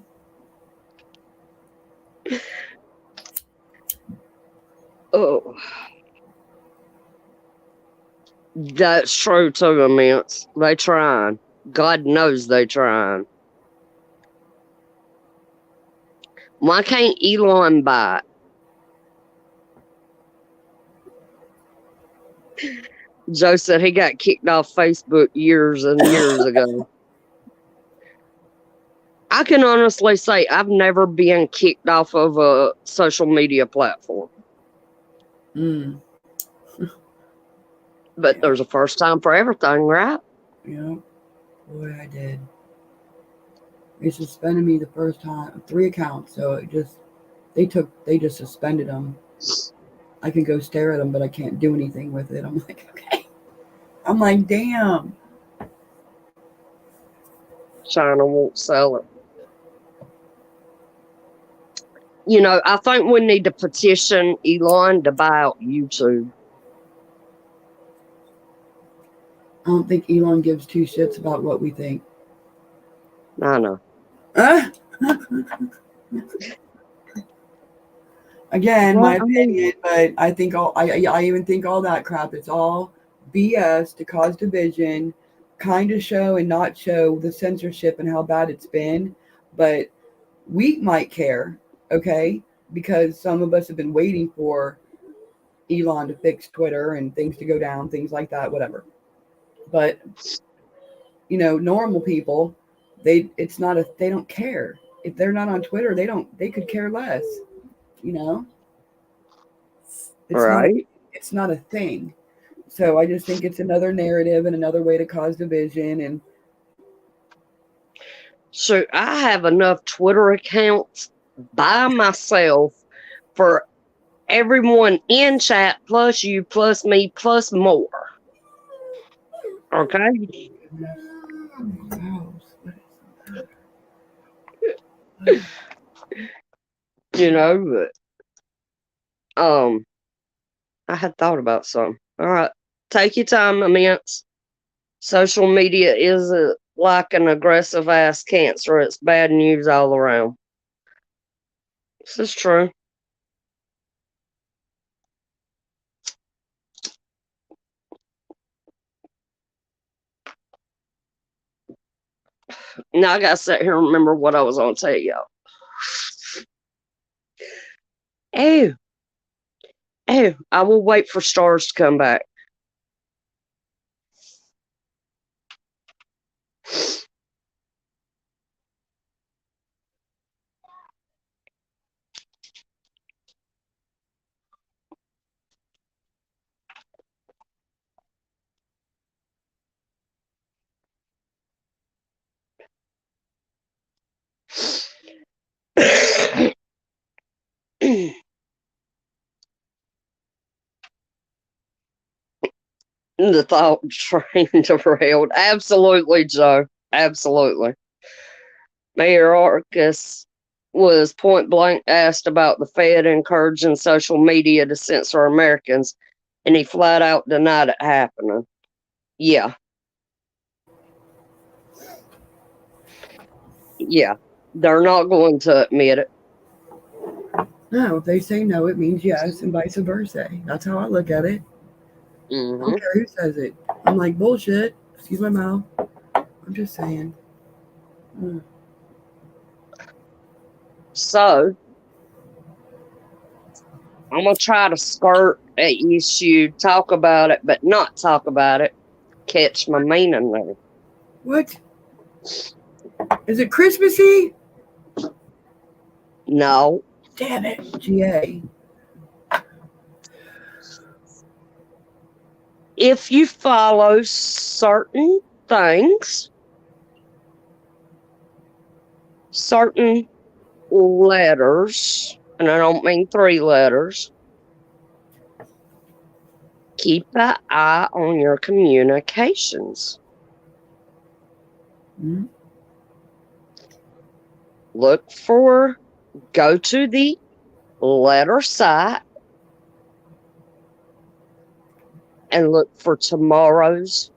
Oh. That's true too, Immense. They trying. God knows they trying. Why can't Elon buy it? Joe said he got kicked off Facebook years and years ago. I can honestly say I've never been kicked off of a social media platform. But yeah. There's a first time for everything, right? Yeah. Boy, I did. They suspended me the first time, 3 accounts. So it just, they just suspended them. I can go stare at them, but I can't do anything with it. I'm like, okay. I'm like, damn. China won't sell it. You know, I think we need to petition Elon to buy out YouTube. I don't think Elon gives 2 shits about what we think. I know. Again, Well, my I mean, opinion, but I think I even think all that crap. It's all BS to cause division, kind of show and not show the censorship and how bad it's been. But we might care, okay, because some of us have been waiting for Elon to fix Twitter and things to go down, things like that, whatever. But normal people, they don't care. If they're not on Twitter, they could care less, you know? It's not right. it's not a thing. So I just think it's another narrative and another way to cause division. And So I have enough Twitter accounts by myself for everyone in chat, plus you, plus me, plus more. Okay? You know, I had thought about something. All right. Take your time, immense. Social media is like an aggressive ass cancer. It's bad news all around. This is true. Now I gotta sit here and remember what I was gonna tell y'all. Oh, I will wait for Starzz to come back. The thought train derailed. Absolutely, Joe. Absolutely. Mayor Arcus was point blank asked about the Fed encouraging social media to censor Americans, and he flat out denied it happening. Yeah. Yeah. They're not going to admit it. no, if they say no, it means yes, and vice versa. That's how I look at it. I don't care who says it. I'm like, bullshit. Excuse my mouth. I'm just saying. So, I'm going to try to skirt an issue, talk about it, but not talk about it. Catch my meaning there. What? Is it Christmassy? No. Damn it. GA. If you follow certain things, certain letters, and I don't mean 3 letters, keep an eye on your communications. Mm-hmm. Go to the letter site and look for tomorrow's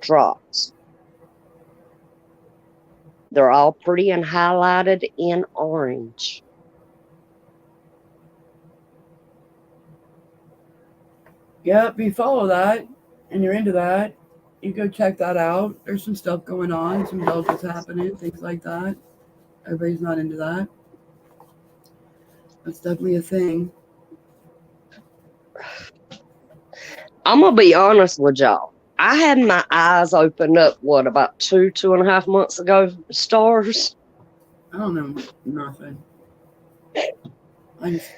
drops. They're all pretty and highlighted in orange. Yep, you follow that and you're into that, you go check that out. There's some stuff going on, some deltas happening, things like that. Everybody's not into that. That's definitely a thing. I'm going to be honest with y'all. I had my eyes opened up, about 2.5 months ago, Starzz? I don't know nothing. I just...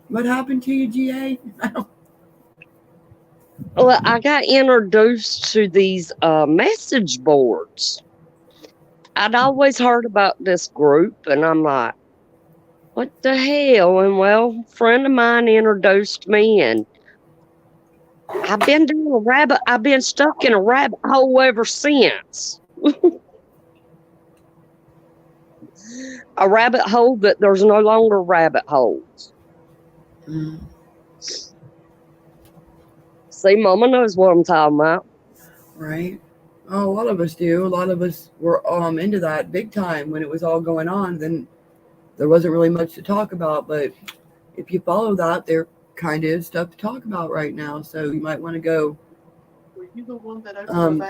What happened to you, GA? Well, I got introduced to these message boards. I'd always heard about this group, and I'm like, what the hell? And well, a friend of mine introduced me, and I've been stuck in a rabbit hole ever since. A rabbit hole that there's no longer rabbit holes. Mm. See, Mama knows what I'm talking about. Right. Oh, a lot of us do. A lot of us were into that big time when it was all going on. Then there wasn't really much to talk about. But if you follow that, there kind of is stuff to talk about right now. So you might want to go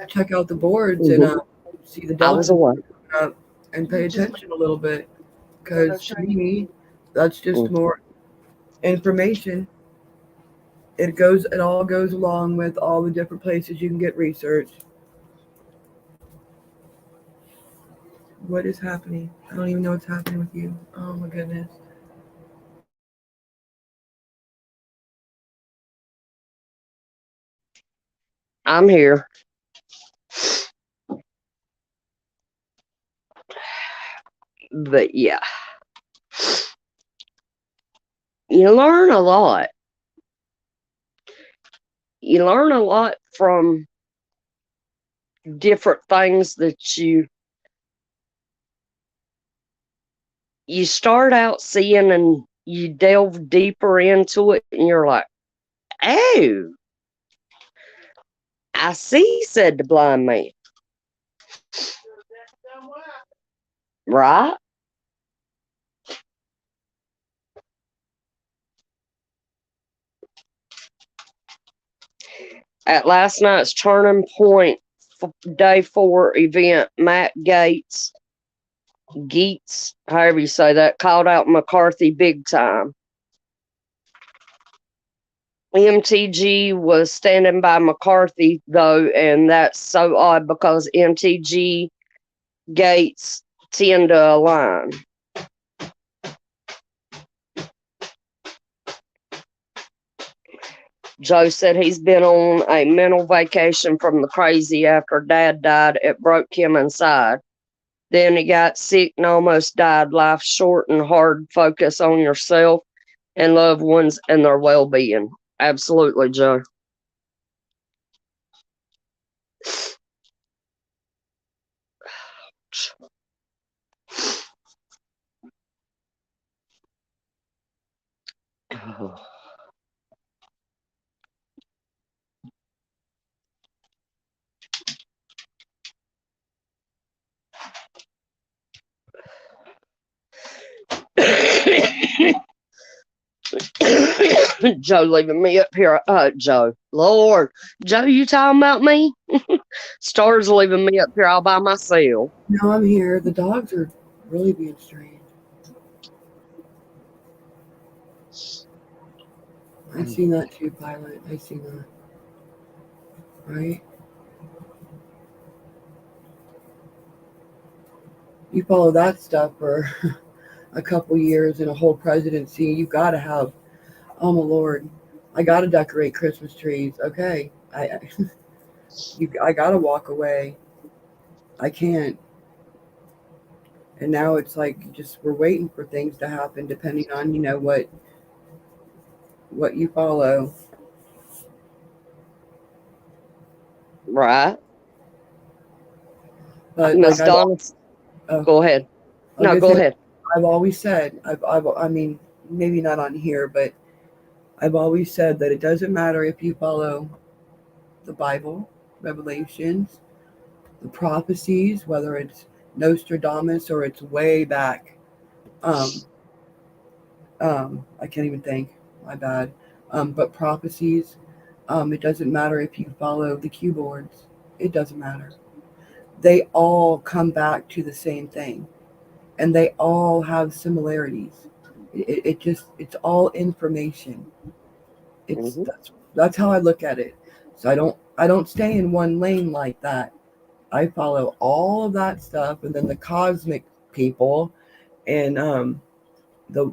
check out the boards and Mhm. see the I was delta away. and pay attention a little bit. Because to me, that's just Mm. more information. It all goes along with all the different places you can get research. What is happening? I don't even know what's happening with you. Oh my goodness. I'm here. But yeah, you learn a lot. You learn a lot from different things that you start out seeing and you delve deeper into it and you're like, oh, I see, said the blind man. Right? At last night's Turning Point Day 4 event, Matt Geets, however you say that, called out McCarthy big time. MTG was standing by McCarthy, though, and that's so odd because MTG Gates tend to align. Joe said he's been on a mental vacation from the crazy after Dad died. It broke him inside. Then he got sick and almost died. Life's short and hard. Focus on yourself and loved ones and their well-being. Absolutely, Joe. Joe leaving me up here. Joe. Lord. Joe, you talking about me? Starzz leaving me up here all by myself. No, I'm here. The dogs are really being strange. I seen that too, Pilot. I seen that. Right? You follow that stuff for a couple years and a whole presidency. You gotta have. Oh my lord! I gotta decorate Christmas trees. Okay, I gotta walk away. I can't. And now it's like just we're waiting for things to happen, depending on what you follow. Right. But like Miss Donna, uh, go ahead. I was No, gonna go say, ahead. I've always said, I mean, maybe not on here, but I've always said that it doesn't matter if you follow the Bible, Revelations, the prophecies, whether it's Nostradamus or it's way back. Um, I can't even think. My bad. But prophecies. It doesn't matter if you follow the keyboards. It doesn't matter. They all come back to the same thing, and they all have similarities. It's all information. It's Hmm. that's how I look at it. So I don't stay in one lane like that. I follow all of that stuff, and then the cosmic people, and the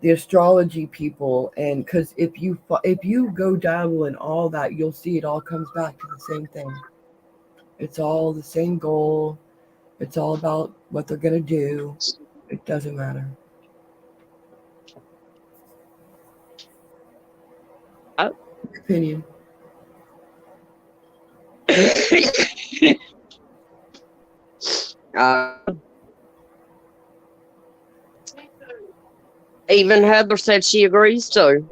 the astrology people, and because if you go dabble in all that, you'll see it all comes back to the same thing. It's all the same goal. It's all about what they're gonna do. It doesn't matter. Oh. Your opinion. uh, Even Heather said she agrees too.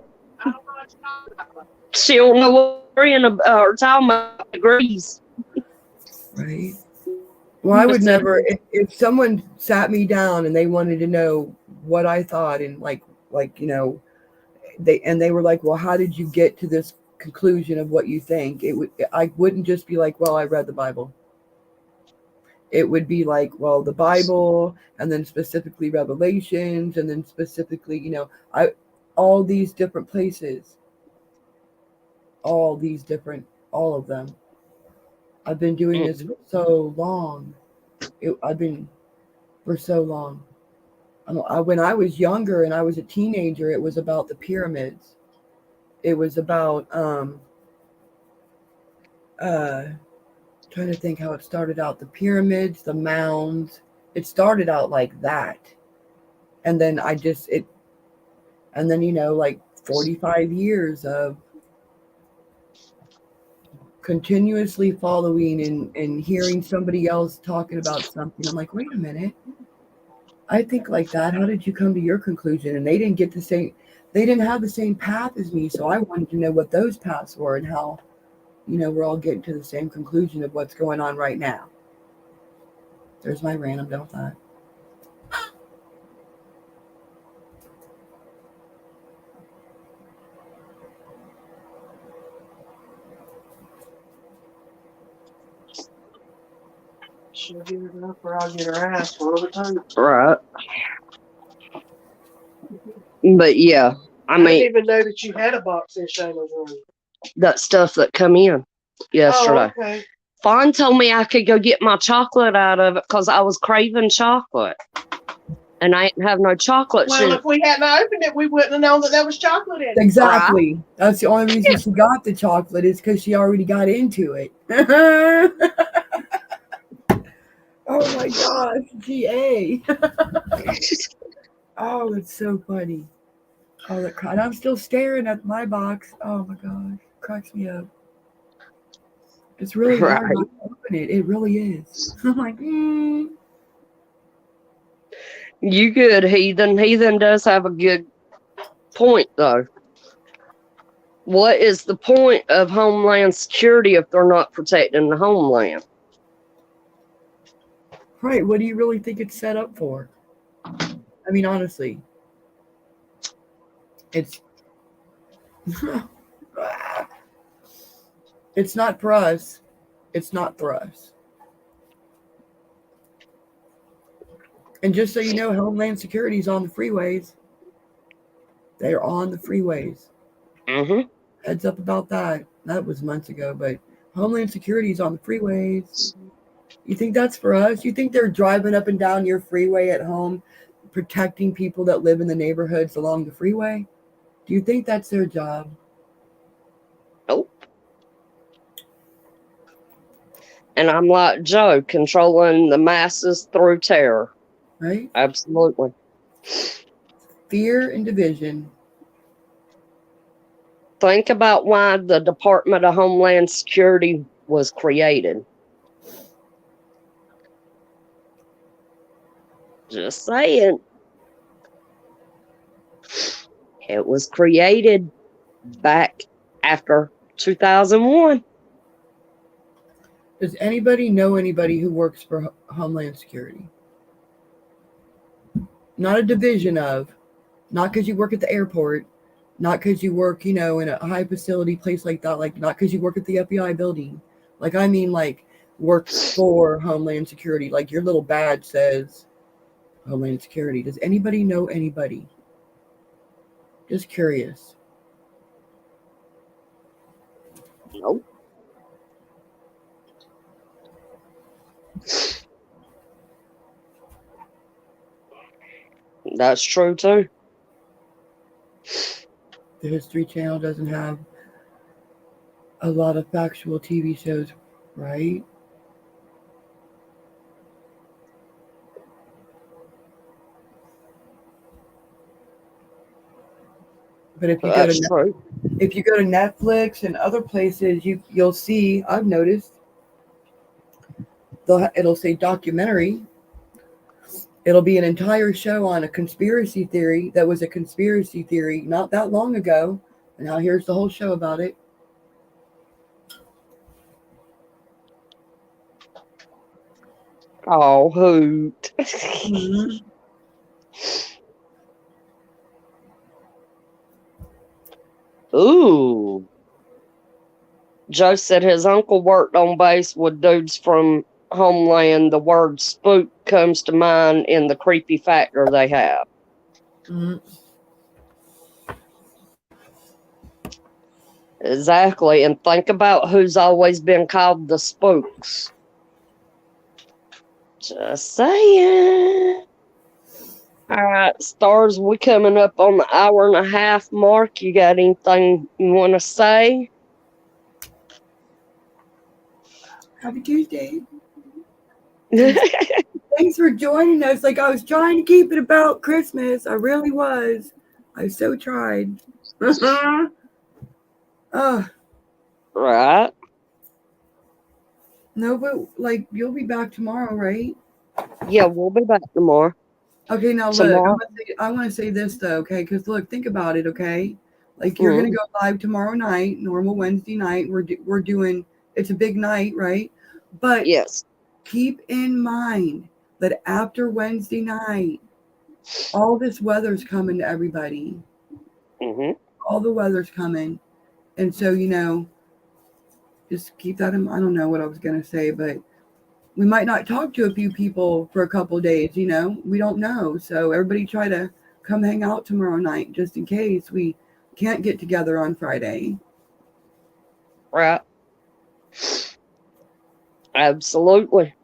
She don't know what we're in or talking about. degrees. Right. Well, I would Just never, if someone sat me down and they wanted to know what I thought and they were like, well, how did you get to this conclusion of what you think? I wouldn't just be like, well, I read the Bible. It would be like, well, the Bible, and then specifically Revelations, and then specifically, all these different places, all of them. I've been doing this for so long. I've been for so long. When I was younger and I was a teenager, it was about the pyramids. It was about trying to think how it started out. The pyramids, the mounds. It started out like that. And then like 45 years of continuously following and hearing somebody else talking about something. I'm like, wait a minute. I think like that. How did you come to your conclusion? And they didn't have the same path as me. So I wanted to know what those paths were and how, we're all getting to the same conclusion of what's going on right now. There's my rant. I'm done with that. She'll give it up or I'll get her ass one of the time. right. But yeah, I didn't mean, even know that you had a box in Shayla's room. that stuff that come in yesterday. Oh, okay. Fawn told me I could go get my chocolate out of it because I was craving chocolate. And I didn't have no chocolate. Well, if we hadn't opened it, we wouldn't have known that there was chocolate in it. Exactly. Right? That's the only reason she got the chocolate is because she already got into it. Oh my gosh, GA. Oh, it's so funny. Oh, that cried. I'm still staring at my box. Oh my gosh, cracks me up. It's really hard not to open it. It really is. I'm like, You good, Heathen. Heathen does have a good point, though. What is the point of Homeland Security if they're not protecting the homeland? Right. What do you really think it's set up for? I mean, honestly, it's not for us. It's not for us. And just so you know, Homeland Security is on the freeways. They're on the freeways. Mm-hmm. Heads up about that. That was months ago, but Homeland Security is on the freeways. You think that's for us? You think they're driving up and down your freeway at home, protecting people that live in the neighborhoods along the freeway? Do you think that's their job? Nope. And I'm like Joe, controlling the masses through terror. Right? Absolutely. Fear and division. Think about why the Department of Homeland Security was created. Just saying. It was created back after 2001. Does anybody know anybody who works for Homeland Security? Not a division of, not because you work at the airport, not because you work, in a high facility place like that, like not because you work at the FBI building. Like, I mean, like, work for Homeland Security. Like, your little badge says Homeland Security. Does anybody know anybody? Just curious. Nope. That's true too. The History Channel doesn't have a lot of factual TV shows, right? But if you go to Netflix and other places, you'll see. I've noticed it'll say documentary. It'll be an entire show on a conspiracy theory that was a conspiracy theory not that long ago, and now here's the whole show about it. Oh, hoot. Mhm. Ooh. Joe said his uncle worked on base with dudes from Homeland. The word spook comes to mind in the creepy factor they have. Mhm. Exactly. And think about who's always been called the spooks. Just saying. All right, Stars, we coming up on the hour and a half mark. You got anything you want to say? Happy Tuesday. And thanks for joining us. Like, I was trying to keep it about Christmas. I really was. I so tried. Oh, Right. no, but like, you'll be back tomorrow, right? Yeah, we'll be back tomorrow. Okay, now look, Tomorrow. I want to say this though, okay? Because look, think about it, okay? Like, you're gonna Mm, go live tomorrow night, normal Wednesday night. We're doing. It's a big night, right? But yes. keep in mind that after Wednesday night, all this weather's coming to everybody. Hmm. All the weather's coming, and so just keep that in. I don't know what I was gonna say, but we might not talk to a few people for a couple days. We don't know. So everybody try to come hang out tomorrow night, just in case we can't get together on Friday. Right. Absolutely.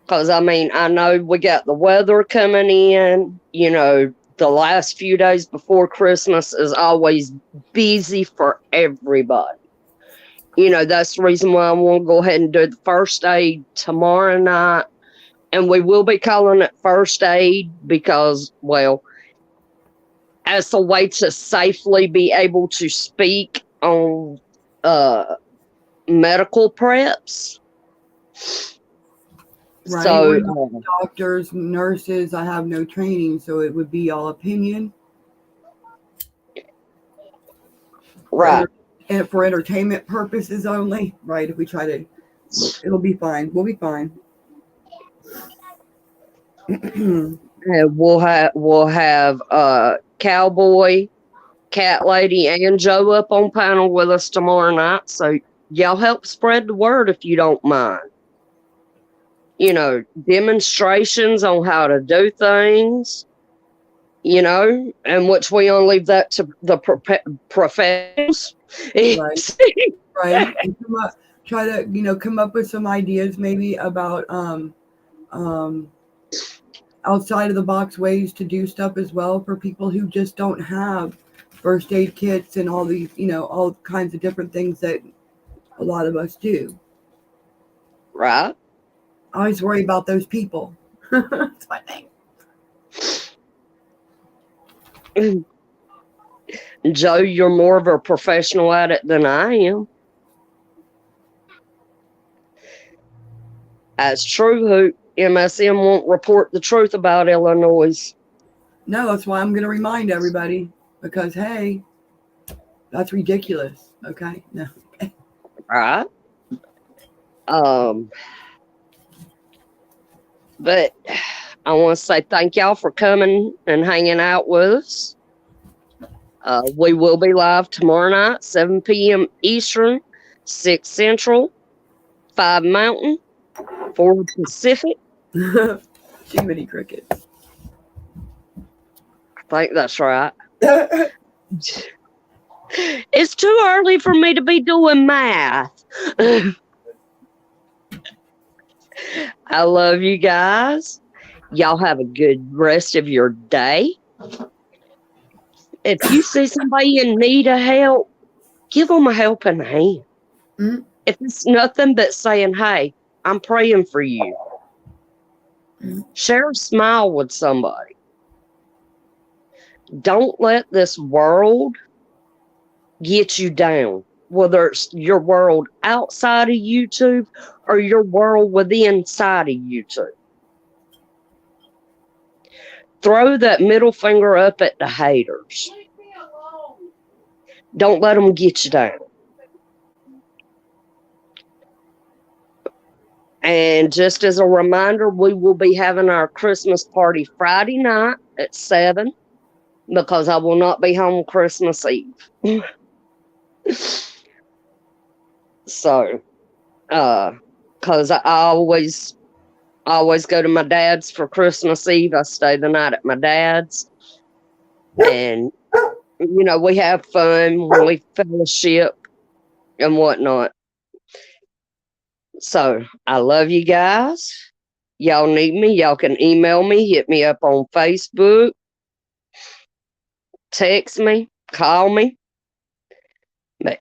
Because, I mean, I know we got the weather coming in. The last few days before Christmas is always busy for everybody. That's the reason why I want to go ahead and do the first aid tomorrow night. And we will be calling it first aid because, well, as a way to safely be able to speak on uh, medical preps. Right? We're So, not doctors, nurses. I have no training, so it would be all opinion for right. and for entertainment purposes only. Right? If we try to look, it'll be fine. We'll be fine. And we'll have Cowboy, Cat Lady, and Joe up on panel with us tomorrow night. So y'all help spread the word if you don't mind. Demonstrations on how to do things. And which we only leave that to the professionals. Right. Right. And try to come up with some ideas maybe about um outside of the box ways to do stuff as well for people who just don't have first aid kits and all these all kinds of different things that a lot of us do. Right? I always worry about those people. That's my thing. Joe, you're more of a professional at it than I am. That's true. Who MSM won't report the truth about Illinois. No, that's why I'm going to remind everybody because hey, that's ridiculous. Okay, no. Right? But I want to say thank y'all for coming and hanging out with us. We will be live tomorrow night, 7 p.m. Eastern, 6 Central, 5 Mountain, 4 Pacific. Too many crickets. I think that's right. It's too early for me to be doing math. I love you guys. Y'all have a good rest of your day. If you see somebody in need of help, give them a helping hand. Mm-hmm. If it's nothing but saying, hey, I'm praying for you. Mm-hmm. Share a smile with somebody. Don't let this world get you down, whether it's your world outside of YouTube or your world within inside of YouTube. Throw that middle finger up at the haters. Don't let them get you down. And just as a reminder, we will be having our Christmas party Friday night at 7 because I will not be home Christmas Eve. So, because I always go to my dad's for Christmas Eve. I stay the night at my dad's. And, you know, we have fun, we fellowship and whatnot. So, I love you guys. Y'all need me. Y'all can email me, hit me up on Facebook, text me, call me. But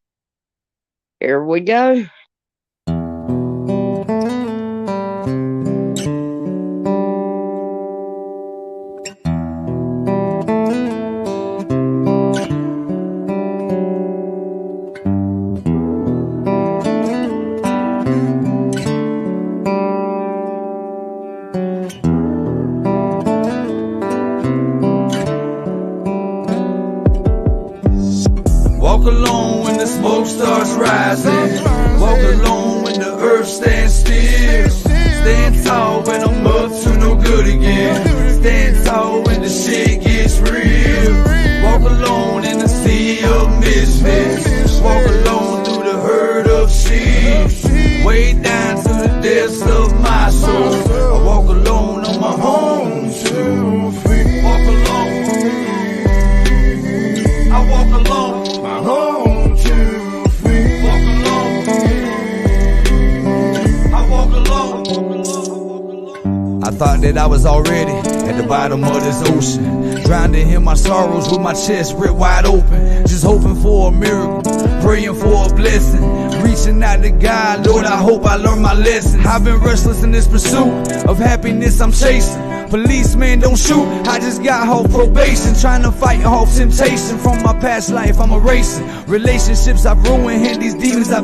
here we go. Walk alone when the smoke starts rising. Walk alone when the earth stands still. Stand tall when I'm up to no good again. Stand tall when the shit gets real. Walk alone in the sea of misfits. Walk alone through the herd of sheep. Way down to the depths of my soul. I walk alone on my home too. Walk alone. I walk alone. My home too free. Walk alone. I walk alone. I thought that I was already at the bottom of this ocean, drowning in my sorrows with my chest ripped wide open, just hoping for a miracle, praying for a blessing, reaching out to God. Lord, I hope I learn my lesson. I've been restless in this pursuit of happiness I'm chasing. Policeman, don't shoot, I just got off probation, trying to fight off temptation from my past life. I'm erasing relationships I've ruined, and these demons I've been